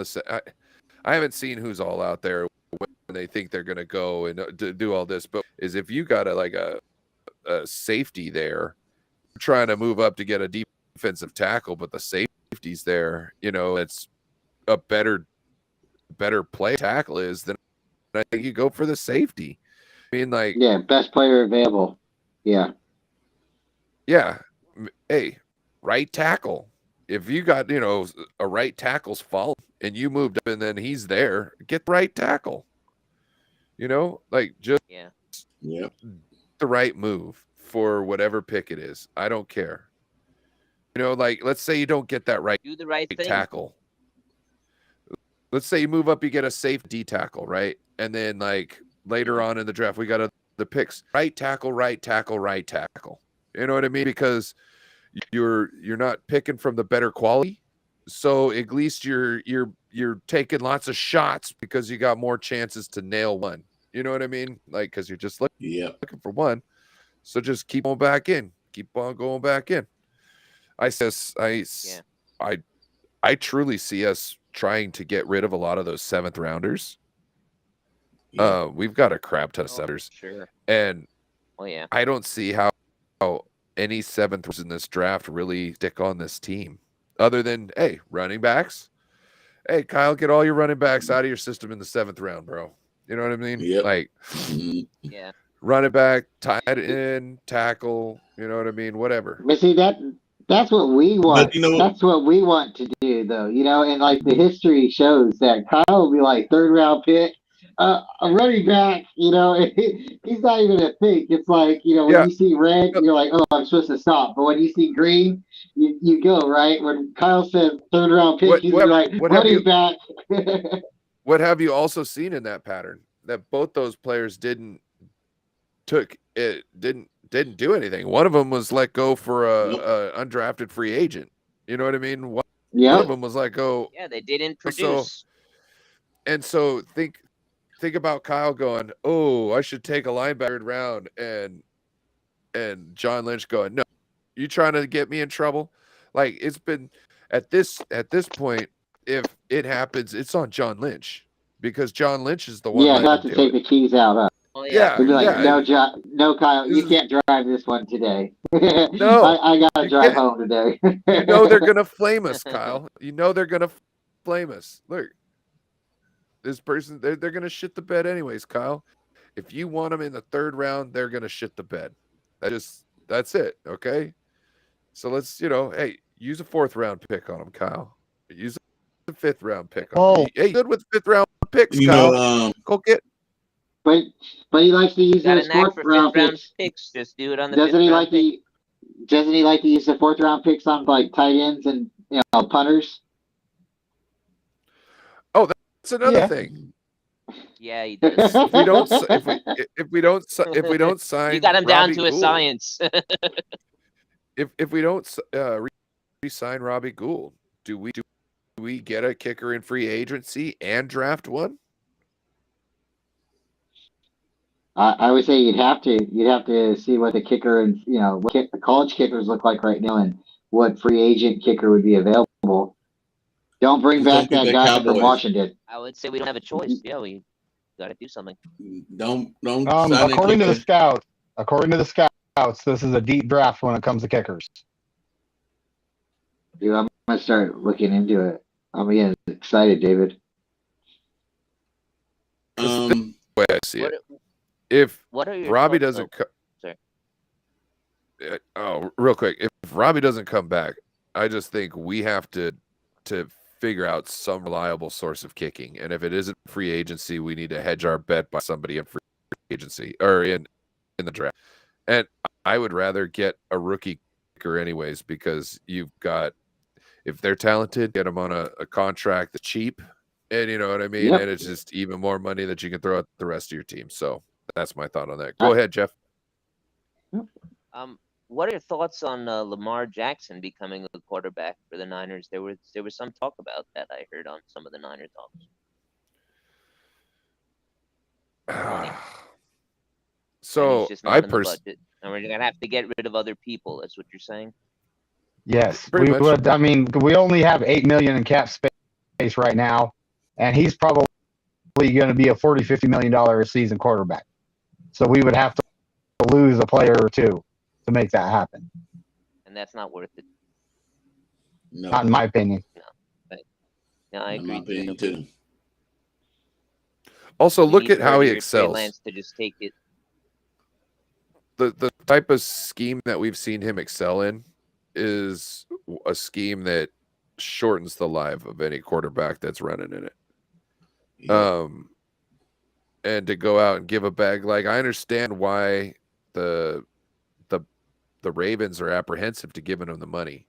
A: I haven't seen who's all out there when they think they're going to go and do all this, but is if you got a safety there trying to move up to get a defensive tackle, but the safety's there, it's a better play tackle is, then I think you go for the safety. I mean, like,
B: yeah, best player available. Yeah.
A: Hey, right tackle. If you got, a right tackle's fault and you moved up and then he's there, get the right tackle. Like just the right move for whatever pick it is. I don't care. Like let's say you don't get that right,
F: Do the right thing.
A: tackle. Let's say you move up, you get a safe D tackle, right? And then like later on in the draft, we got the picks, right tackle, right tackle, right tackle. You know what I mean? Because you're not picking from the better quality, so at least you're taking lots of shots because you got more chances to nail one. You know what I mean? Like, because you're just looking for one, so just keep on back in, keep on going back in. I truly see us trying to get rid of a lot of those seventh rounders. We've got a crap ton of seveners,
F: sure,
A: and
F: yeah,
A: I don't see how any seventh in this draft really stick on this team other than, hey, running backs. Hey, Kyle, get all your running backs out of your system in the seventh round, bro. You know what I mean?
E: Yep.
A: Like,
F: yeah,
A: running back, tight end, tackle, you know what I mean? Whatever.
B: But see, that's what we want.
E: But
B: That's what we want to do, though. And like the history shows that Kyle will be like third round pick, a running back. He's not even a think. It's like when you see red, you're like, oh, I'm supposed to stop. But when you see green, you go right. When Kyle says third round pick, he's like running back.
A: What have you also seen in that pattern? That both those players didn't do anything. One of them was let go for a undrafted free agent. You know what I mean? One of them was let go.
F: Yeah, they didn't produce.
A: And so think about Kyle going, "Oh, I should take a linebacker round," and John Lynch going, "No, you trying to get me in trouble?" Like it's been at this point, if it happens, it's on John Lynch because John Lynch is the one
B: Yeah, he'll
A: letting
B: have
A: him
B: to
A: do
B: take
A: it.
B: the keys out. Huh?
F: Oh yeah,
A: Yeah,
B: He'll be like,
A: yeah.
B: no, John, no, Kyle,
A: This
B: you
A: is
B: can't drive this one today.
A: no,
B: I gotta
A: you
B: drive
A: can't.
B: home today.
A: You know they're gonna flame us, Kyle. You know they're gonna flame us. Look, this person, they're gonna shit the bed anyways, Kyle. If you want them in the third round, they're gonna shit the bed. That's it. Okay. So let's, hey, use a fourth round pick on him, Kyle. Use a fifth round pick on him.
C: Oh,
A: Hey, good with fifth round picks,
E: You
A: Kyle.
E: know,
A: Go get.
B: but he likes to use
F: got a
B: those
F: knack
B: fourth
F: for
B: round
F: fifth round
B: picks.
F: picks. Just do it on the
B: Doesn't
F: fifth
B: he
F: round
B: like
F: pick.
B: doesn't he like to use the fourth round picks on like tight ends and punters?
A: Oh, that's another
C: yeah.
A: thing.
F: Yeah, he does.
A: If we don't sign
F: You got him down
A: Robbie
F: to a
A: Gould,
F: science.
A: if we don't re-sign Robbie Gould, do we get a kicker in free agency and draft one?
B: I would say you'd have to see what the kicker and what the college kickers look like right now and what free agent kicker would be available. Don't bring
E: just don't
B: back
E: get
B: that
E: that
B: guy from
E: Cowboys.
B: Washington.
F: I would say we don't have a choice. Yeah, we got to do something.
E: Don't sign that
C: According to the
E: kicker.
C: scouts, this is a deep draft when it comes to kickers.
B: Dude, I'm gonna start looking into it. I'm getting excited, David.
A: This is the way I see
F: What,
A: it. If
F: what are your
A: Robbie
F: thoughts?
A: doesn't
F: Sorry.
A: real quick, if Robbie doesn't come back, I just think we have to figure out some reliable source of kicking. And if it isn't free agency, we need to hedge our bet by somebody in free agency or in the draft. And I would rather get a rookie kicker anyways, because you've got, if they're talented, get them on a contract that's cheap. And you know what I mean?
B: Yep.
A: And it's just even more money that you can throw at the rest of your team. So that's my thought on that. Go ahead, Jeff.
F: What are your thoughts on Lamar Jackson becoming a quarterback for the Niners? There was some talk about that I heard on some of the Niner talks.
A: So
F: he's just not in the budget, and we're gonna have to get rid of other people. That's what you're saying.
C: Yes,
A: Pretty
C: we
A: much.
C: would. I mean, we only have $8 million in cap space right now, and he's probably going to be a $40-50 million a season quarterback. So we would have to lose a player or two to make that happen.
F: And that's not worth it.
E: No,
C: Not in my opinion.
F: No, I
E: in my
F: agree
E: opinion too.
A: Also,
F: You
A: look
F: need
A: at how he
F: Purdy or Trey
A: excels.
F: Lance to just take it.
A: The type of scheme that we've seen him excel in is a scheme that shortens the life of any quarterback that's running in it.
E: Yeah.
A: And to go out and give a bag, like, I understand why the Ravens are apprehensive to giving him the money,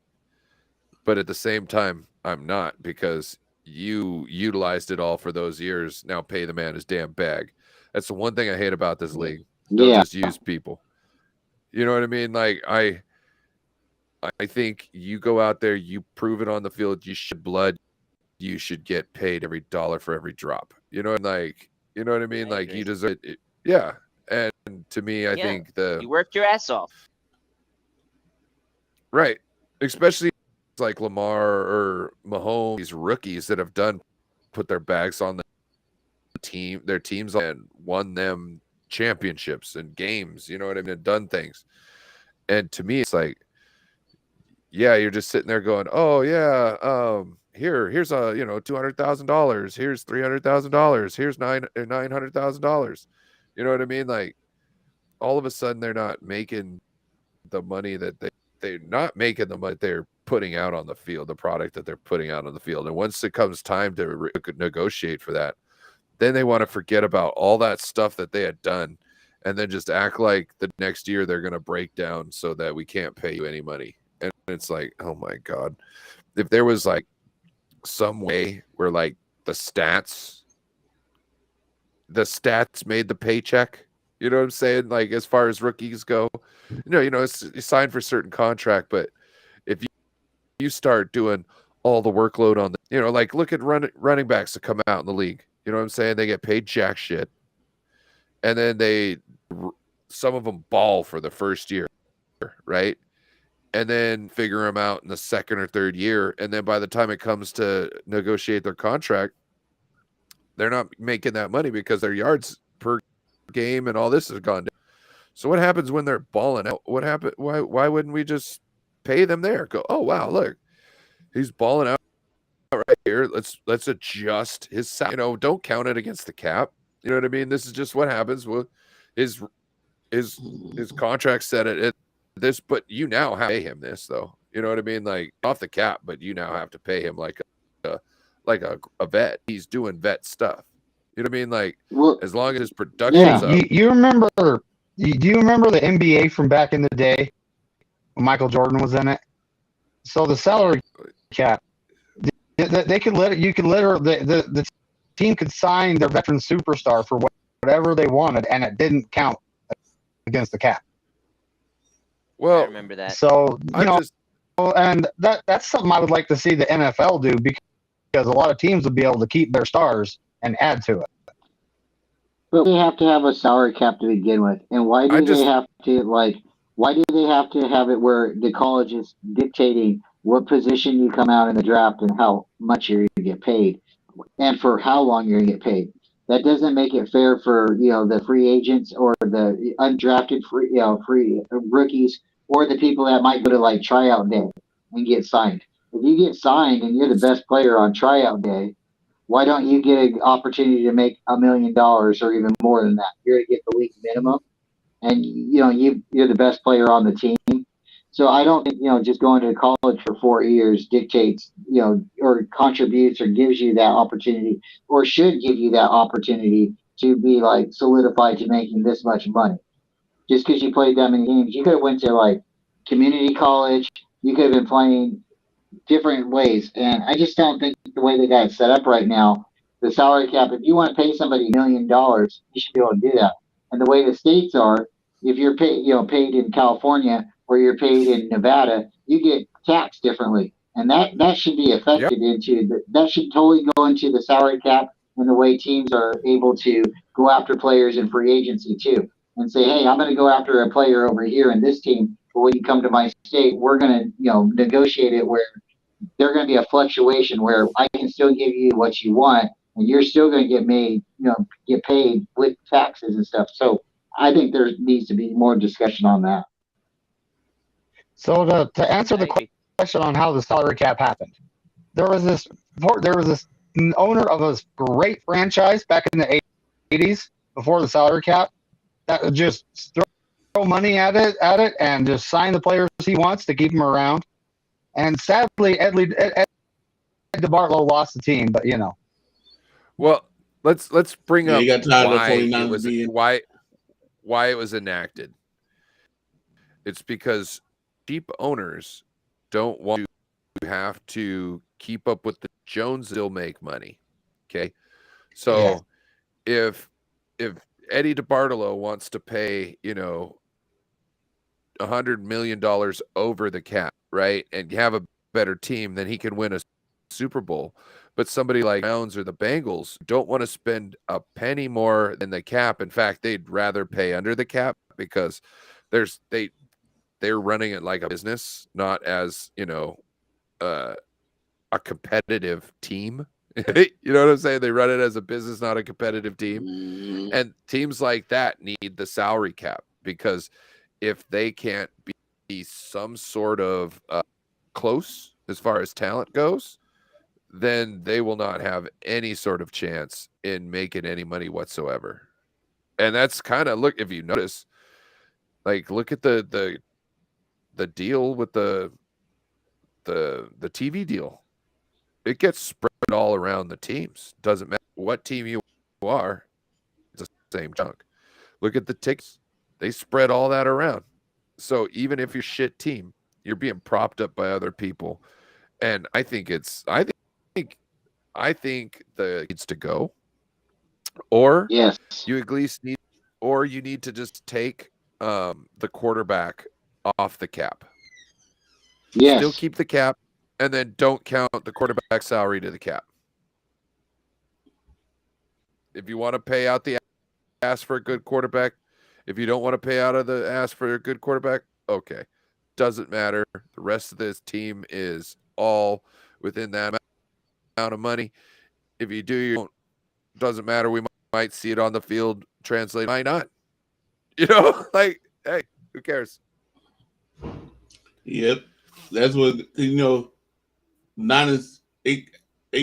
A: but at the same time, I'm not, because you utilized it all for those years. Now pay the man his damn bag. That's the one thing I hate about this league. Don't just use people. You know what I mean? Like, I think you go out there, you prove it on the field, you should blood, you should get paid every dollar for every drop. You know, like, you know what I mean?
F: I
A: Like,
F: agree.
A: you deserve it. Yeah. And to me, I think
F: you worked your ass off.
A: Right. Especially like Lamar or Mahomes, these rookies that have put their bags on the team, their teams, and won them championships and games, you know what I mean, and done things. And to me, it's like, yeah, you're just sitting there going, oh yeah, here's a $200,000, here's $300,000, here's $900,000. You know what I mean? Like, all of a sudden they're not making the money that they're not making the money they're putting out on the field, the product that they're putting out on the field. And once it comes time to negotiate for that, then they want to forget about all that stuff that they had done and then just act like the next year they're going to break down so that we can't pay you any money. And it's like, oh my God, if there was like some way where like the stats made the paycheck, you know what I'm saying? Like, as far as rookies go, it's signed for a certain contract, but if you start doing all the workload on the, like, look at running backs that come out in the league. You know what I'm saying? They get paid jack shit. And then some of them ball for the first year, right? And then figure them out in the second or third year. And then by the time it comes to negotiate their contract, they're not making that money because their yards per game and all this has gone down. So what happens when they're balling out? What happened? Why wouldn't we just pay them there? Go, oh wow, look, he's balling out right here. Let's adjust his salary. Don't count it against the cap. You know what I mean? This is just what happens. Well, his contract set at this, but you now have to pay him this though. You know what I mean? Like off the cap, but you now have to pay him like a vet. He's doing vet stuff. You know what I mean? Like as long as his production's up.
C: You remember? Do you remember the NBA from back in the day when Michael Jordan was in it? So the salary cap, they could the team could sign their veteran superstar for whatever they wanted, and it didn't count against the cap.
A: Well,
F: I remember that.
C: So and that's something I would like to see the NFL do, because a lot of teams would be able to keep their stars and add to it.
B: But we have to have a salary cap to begin with, and why do they have to have it where the college is dictating what position you come out in the draft and how much you're going to get paid, and for how long you're going to get paid? That doesn't make it fair for the free agents or the undrafted free rookies, or the people that might go to like tryout day and get signed. If you get signed and you're the best player on tryout day, why don't you get an opportunity to make $1 million or even more than that? You're going to get the league minimum, and you're the best player on the team. So I don't think just going to college for 4 years dictates or contributes or gives you that opportunity, or should give you that opportunity to be like solidified to making this much money. Just because you played that many games, you could have went to like community college. You could have been playing different ways. And I just don't think the way they got it set up right now, the salary cap, if you want to pay somebody $1 million, you should be able to do that. And the way the states are, if you're paid in California or you're paid in Nevada, you get taxed differently. And that should be affected that should totally go into the salary cap and the way teams are able to go after players in free agency too. And say, hey, I'm going to go after a player over here in this team, but when you come to my state, we're going to negotiate it where there's going to be a fluctuation where I can still give you what you want, and you're still going to get paid with taxes and stuff. So I think there needs to be more discussion on that.
C: So to answer the question on how the salary cap happened, there was this owner of a great franchise back in the 80s before the salary cap that would just throw money at it and just sign the players he wants to keep them around. And sadly, Ed DeBartolo lost the team, but
A: Well, let's bring up why it was enacted. It's because cheap owners don't want to have to keep up with the Joneses, still make money. Okay, so if Eddie DeBartolo wants to pay $100 million over the cap, right, and have a better team, then he can win a Super Bowl. But somebody like Browns or the Bengals don't want to spend a penny more than the cap. In fact, they'd rather pay under the cap because they're running it like a business, not as a competitive team. You know what I'm saying? They run it as a business, not a competitive team. And teams like that need the salary cap, because if they can't be some sort of close as far as talent goes, then they will not have any sort of chance in making any money whatsoever. And that's kind of, look, if you notice, like, look at the deal with the TV deal. It gets spread all around the teams. Doesn't matter what team you are, it's the same chunk. Look at the tickets. They spread all that around. So even if you're a shit team, you're being propped up by other people. And I think the needs to go. Or
B: yes,
A: you at least need, or you need to just take the quarterback off the cap.
B: Yes.
A: Still keep the cap, and then don't count the quarterback salary to the cap. If you want to pay out the ass for a good quarterback, if you don't want to pay out of the ass for a good quarterback, okay. Doesn't matter. The rest of this team is all within that amount of money. If you do, you don't, doesn't matter. We might see it on the field translate. Might not. You know, like, hey, who cares?
E: Yep. That's what, Niners, they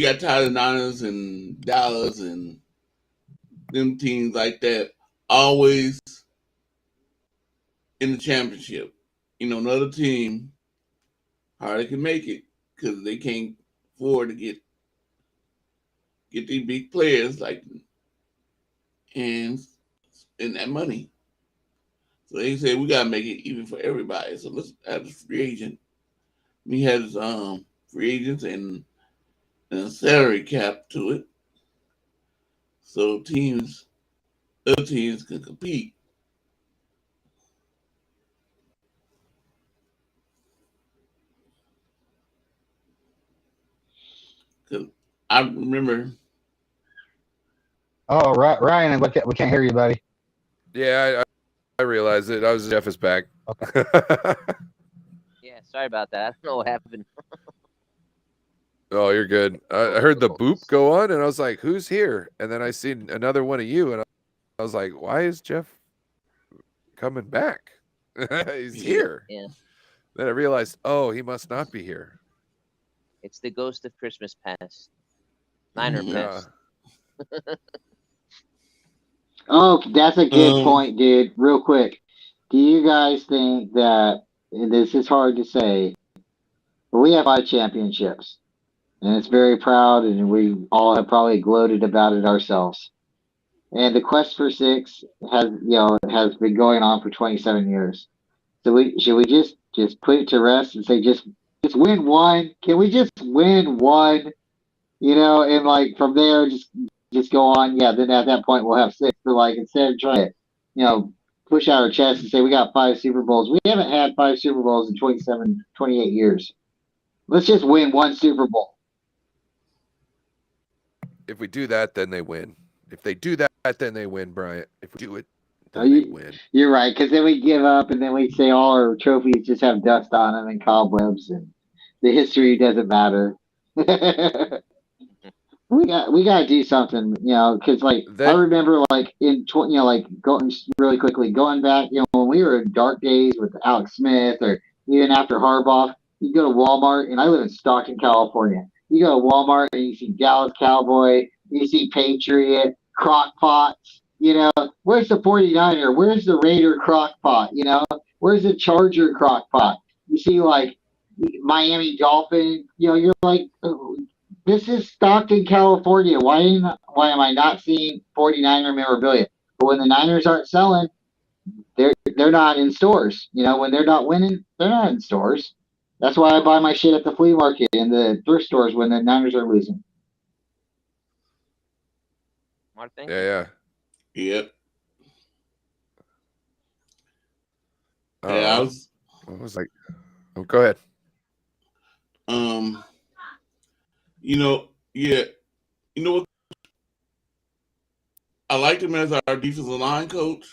E: got tired of Niners and Dallas and them teams like that, always in the championship. Another team hardly can make it because they can't afford to get these big players and spend that money. So they said we gotta make it even for everybody. So let's have a free agent. We had free agents and a salary cap to it, so other teams can compete. Cause I remember.
C: Oh, Ryan, we can't hear you, buddy.
A: Yeah, I realize it. Jeff is back.
C: Okay.
F: Yeah, sorry about that. I don't know what happened.
A: Oh, you're good. I heard the boop go on, and I was like, "Who's here?" And then I seen another one of you, and I was like, "Why is Jeff coming back? He's here."
F: Yeah.
A: Then I realized, oh, he must not be here.
F: It's the ghost of Christmas past. Niner past.
B: Oh, that's a good point, dude. Real quick. Do you guys think that, and this is hard to say, but we have 5 championships, and it's very proud, and we all have probably gloated about it ourselves. And the quest for 6 has been going on for 27 years. So should we just put it to rest and say just win one? Can we just win one? And like from there just go on. Yeah, then at that point we'll have 6. But like instead of trying to, push out our chest and say we got 5 Super Bowls. We haven't had 5 Super Bowls in 28 years. Let's just win one Super Bowl.
A: If we do that, then they win. If they do that, then they win, Bryant. If we do it, then they win.
B: You're right, because then we give up and then we say all our trophies just have dust on them and cobwebs and the history doesn't matter. We got to do something, because I remember in going really quickly, going back, when we were in dark days with Alex Smith or even after Harbaugh, you go to Walmart, and I live in Stockton, California. You go to Walmart and you see Dallas Cowboy, you see Patriot, crock pots, where's the 49er? Where's the Raider crock pot? Where's the Charger crock pot? You see Miami Dolphin, you're like, this is Stockton, California. Why am I not seeing 49er memorabilia? But when the Niners aren't selling, they're not in stores. When they're not winning, they're not in stores. That's why I buy my shit at the flea market and the thrift stores when the Niners are losing.
F: Smart thing.
A: Yeah.
E: Yep.
A: I was like, oh, go ahead.
E: Yeah. You know what? I liked him as our defensive line coach,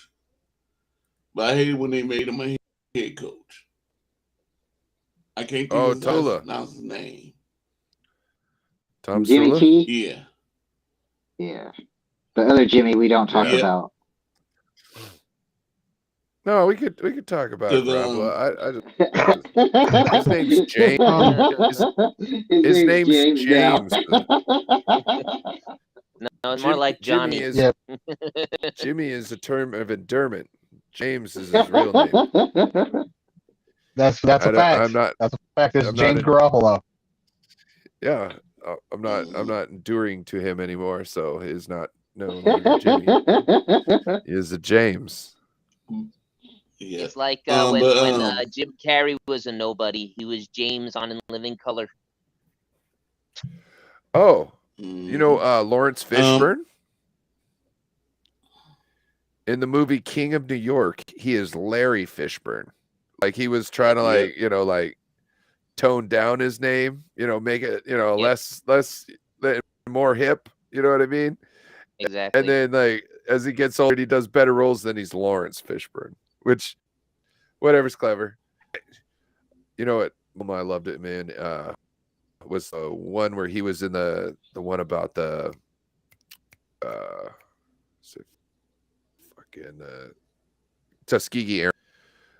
E: but I hated when they made him a head coach. I can't think of his name.
A: Tom
B: Jimmy
A: Sula?
B: T?
E: Yeah.
B: Yeah. The other Jimmy we don't talk about.
A: No, we could talk about Garoppolo. His name's James. His name's James.
F: No, it's more like Johnny.
A: Jimmy is a term of endearment. James is his real name.
C: That's a fact. That's a fact. It's James Garoppolo.
A: Yeah, I'm not enduring to him anymore, so he's not no longer Jimmy. He is a James.
E: Yeah.
F: It's like when Jim Carrey was a nobody. He was James on In Living Color.
A: Oh, Lawrence Fishburne? In the movie King of New York, he is Larry Fishburne. Like he was trying to tone down his name, make it, less more hip, you know what I mean?
F: Exactly.
A: And then, like, as he gets older, he does better roles than he's Lawrence Fishburne, which, whatever's clever. You know what? I loved it, man. Was the one where he was in the one about the fucking Tuskegee Air.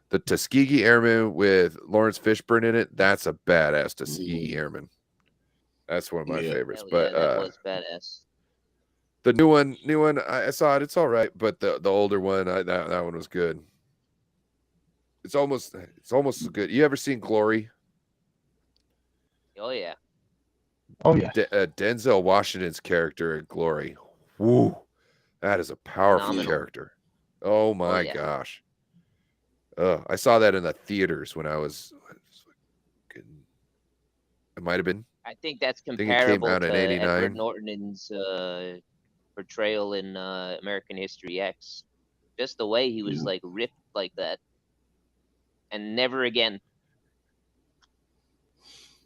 A: The Tuskegee Airmen with Lawrence Fishburne in it. That's a badass Tuskegee Airman. That's one of my favorites.
F: Hell
A: But
F: yeah, that was badass.
A: the new one, I saw it. It's all right, but the older one, that one was good. It's almost as good. You ever seen Glory?
F: Oh yeah.
C: Oh yeah.
A: Denzel Washington's character in Glory. Woo, that is a powerful
F: Phenomenal.
A: character. Oh my
F: yeah.
A: gosh. I saw that in the theaters when I was. It might have been.
F: I think that's
A: I think it came
F: comparable
A: out in
F: to Edward
A: '89.
F: Norton's portrayal in American History X. Just the way he was like ripped like that, and never again.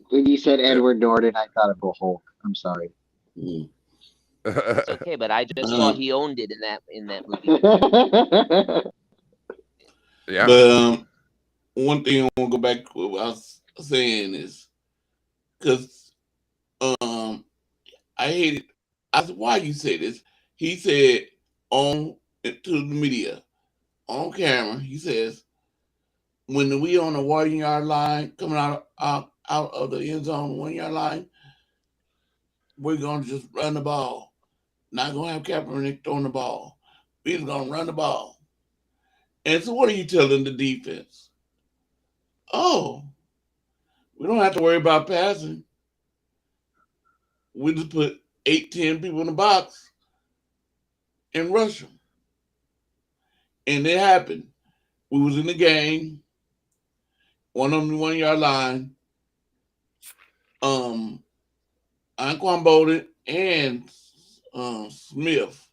B: When you said Edward Norton, I thought of a Hulk. I'm sorry.
F: It's okay, but I just saw he owned it in that movie.
A: Yeah.
E: But one thing I want to go back to what I was saying is because I hated. I said, why you say this? He said on to the media on camera. He says when we on the 1 yard line coming out of the end zone 1 yard line, we're gonna just run the ball. Not gonna have Kaepernick throwing the ball. We're just gonna run the ball. And so, what are you telling the defense? Oh, we don't have to worry about passing. We just put 8, 10 people in the box and rush them. And it happened. We was in the game, one on the 1 yard line. Anquan Bolden and Smith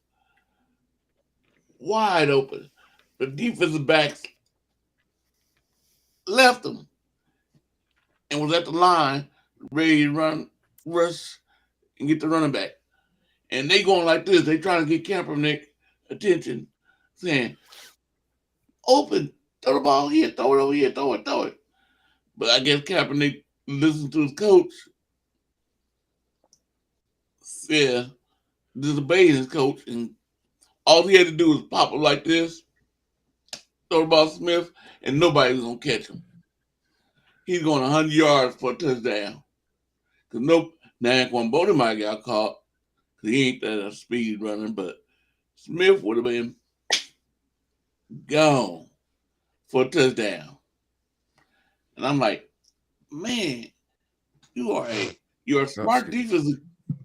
E: wide open. The defensive backs left them and was at the line ready to run, rush, and get the running back. And they going like this. They trying to get Kaepernick attention, saying, open, throw the ball here, throw it over here, throw it. But I guess Kaepernick listened to his coach. Yeah, disobeyed his coach, and all he had to do was pop it like this, throw the ball to Smith, and nobody was gonna catch him. He's going 100 yards for a touchdown. Cause Naquan Bolden might got caught. Cause he ain't that speed running, but Smith would have been gone for a touchdown. And I'm like, man, you're a smart defensive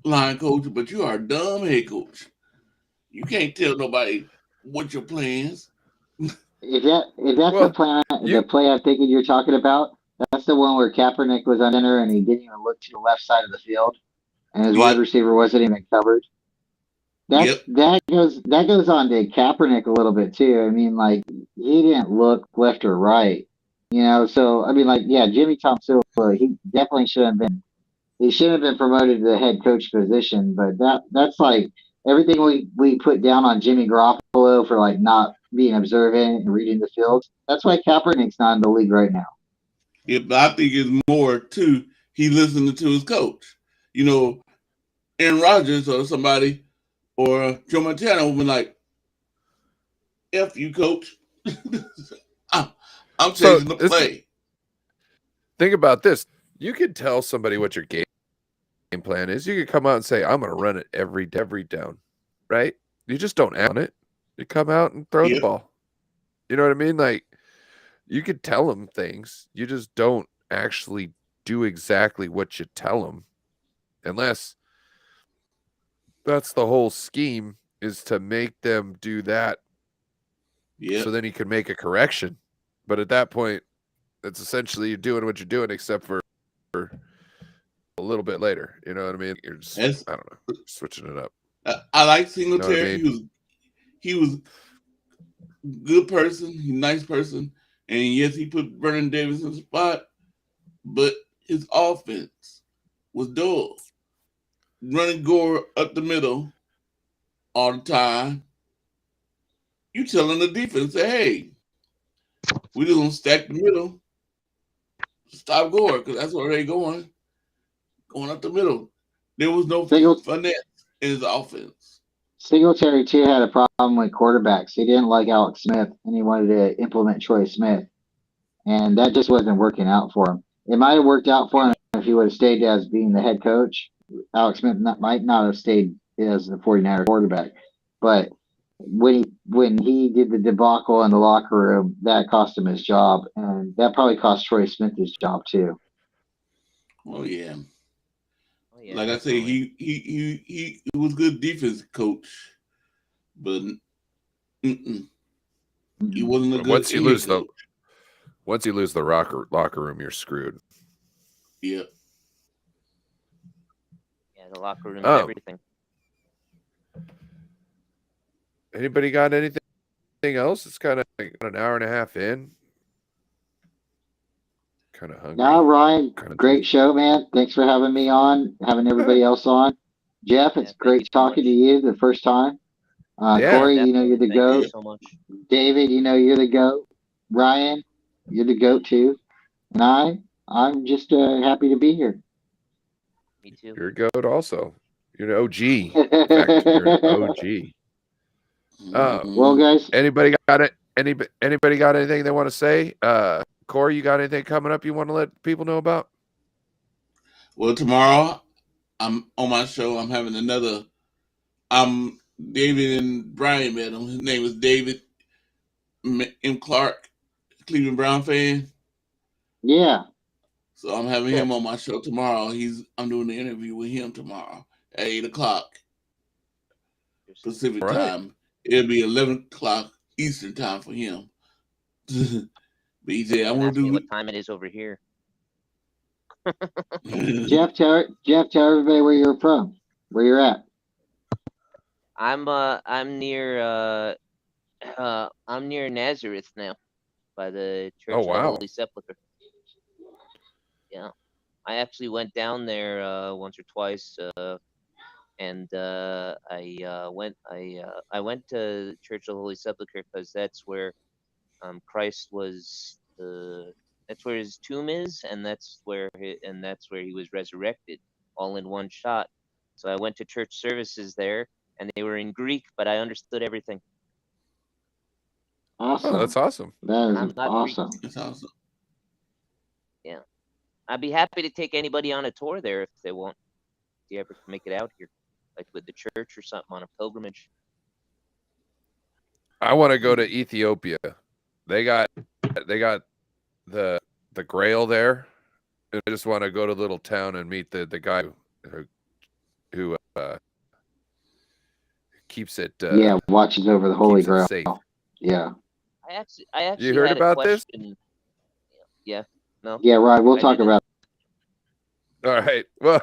E: line coach, but you are a dumb head coach. You can't tell nobody what your plans.
B: Is that the play I'm thinking you're talking about? That's the one where Kaepernick was on center and he didn't even look to the left side of the field, and his wide receiver wasn't even covered. That goes on to Kaepernick a little bit too. I mean, like he didn't look left or right, So I mean, like Jimmy Tom Silva, he definitely should have been. He shouldn't have been promoted to the head coach position, but that's like everything we put down on Jimmy Garoppolo for like not being observant and reading the field. That's why Kaepernick's not in the league right now.
E: Yeah, but I think it's more too. He listening to his coach. Aaron Rodgers or somebody or Joe Montana would be like, "F you, coach." I'm changing the play.
A: Think about this. You can tell somebody what your game plan is. You can come out and say, I'm going to run it every down, right? You just don't act on it. You come out and throw the ball. You know what I mean? Like, you could tell them things. You just don't actually do exactly what you tell them. Unless that's the whole scheme, is to make them do that. So then you can make a correction. But at that point, it's essentially you're doing what you're doing, except for a little bit later. You know what I mean? You're just, I don't know, switching it up.
E: I like Singletary.
A: You know what I mean?
E: He was good person, he's a nice person, and yes, he put Vernon Davis in the spot, but his offense was dull. Running Gore up the middle all the time. You telling the defense, hey, we just gonna stack the middle, stop going, because that's where they going up the middle. There was no finesse in his offense.
B: Singletary too had a problem with quarterbacks. He didn't like Alex Smith, and he wanted to implement Troy Smith, and that just wasn't working out for him. It might have worked out for him if he would have stayed as being the head coach. Alex Smith might not have stayed as the 49er quarterback, but when he did the debacle in the locker room, that cost him his job, and that probably cost Troy Smith his job too.
E: Oh yeah.
F: Yeah,
E: like
F: definitely.
E: I say, he was good defense coach, but he wasn't a good
A: once you lose
E: coach.
A: the locker room, you're screwed.
E: Yep.
F: Yeah, the locker room is everything.
A: Anybody got anything else? It's kind of like an hour and a half in. Kind of hungry.
B: Now, Ryan, great show, man. Thanks for having me on, having everybody else on. Jeff, it's great talking to you the first time. Corey, you know you're the GOAT.
F: Thank you so much.
B: David, you know you're the GOAT. Ryan, you're the GOAT too. And I'm just happy to be here.
F: Me too.
A: You're a GOAT also. You're an OG. In fact, you're an OG.
B: Well, guys,
A: anybody got it? Anybody got anything they want to say? Corey, you got anything coming up you want to let people know about?
E: Well, tomorrow I'm on my show. I'm having another. David and Bryant met him. His name is David M. Clark, Cleveland Brown fan.
B: Yeah.
E: So I'm having him on my show tomorrow. I'm doing the interview with him tomorrow at 8:00 Pacific time. It'll be 11:00 Eastern time for him. But he said, "I want to do
F: what time it is over here."
B: Jeff, tell everybody where you're from, where you're at.
F: I'm near Nazareth now, by the Church of the Holy Sepulchre. Yeah, I actually went down there once or twice, and I went to Church of the Holy Sepulchre because that's where Christ was. That's where his tomb is, and that's where he was resurrected, all in one shot. So I went to church services there, and they were in Greek, but I understood everything.
B: Awesome.
A: Oh, that's awesome.
B: That is awesome.
E: That's awesome.
F: Yeah, I'd be happy to take anybody on a tour there if they want. If you ever make it out here, like with the church or something, on a pilgrimage.
A: I want to go to Ethiopia. They got the Grail there. I just want to go to a little town and meet the guy who keeps it.
B: Watches over the Holy Grail.
A: Safe.
B: Yeah.
F: I actually
A: you heard
F: had
A: about
F: a question.
A: this?
F: Yeah. No.
B: Yeah, right. We'll talk about
A: it. All right. Well,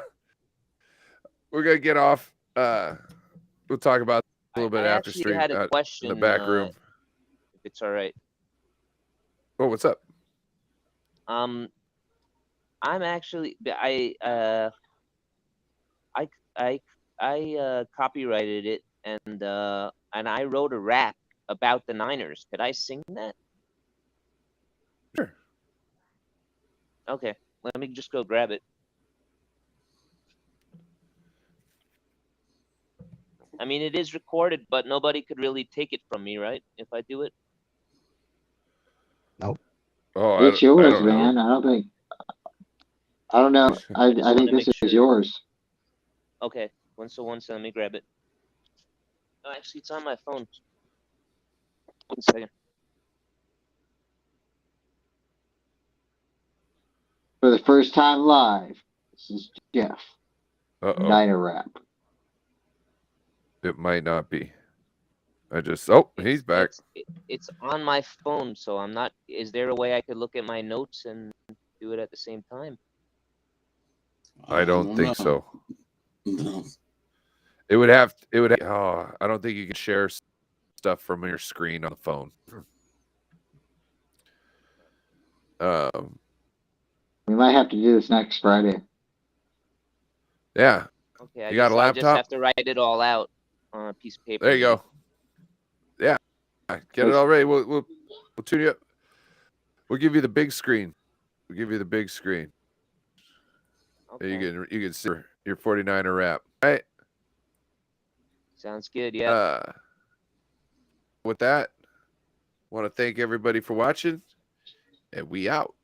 A: we're gonna get off. We'll talk about a little bit after stream.
F: I had a question
A: in the back room.
F: If it's all right.
A: Oh, what's up?
F: I'm actually I copyrighted it and I wrote a rap about the Niners. Could I sing that?
A: Sure.
F: Okay, let me just go grab it. I mean, it is recorded, but nobody could really take it from me, right? If I do it.
C: Nope.
B: Oh, it's yours, man. I don't know. I think this is yours.
F: Okay. One second, let me grab it. Oh, actually, it's on my phone. 1 second.
B: For the first time live, this is Jeff. Niner rap.
A: It might not be. He's back.
F: It's on my phone, so I'm not. Is there a way I could look at my notes and do it at the same time?
A: I don't think so.
E: No.
A: It would have. I don't think you can share stuff from your screen on the phone.
B: We might have to do this next Friday.
A: Yeah.
F: Okay.
A: You got a laptop?
F: I just have to write it all out. on a piece of paper.
A: There you go. Yeah, get it all ready. We'll tune you up. We'll give you the big screen. We'll give you the big screen.
F: Okay.
A: You can see your 49er wrap. All right.
F: Sounds good. Yeah.
A: With that, want to thank everybody for watching, and we out.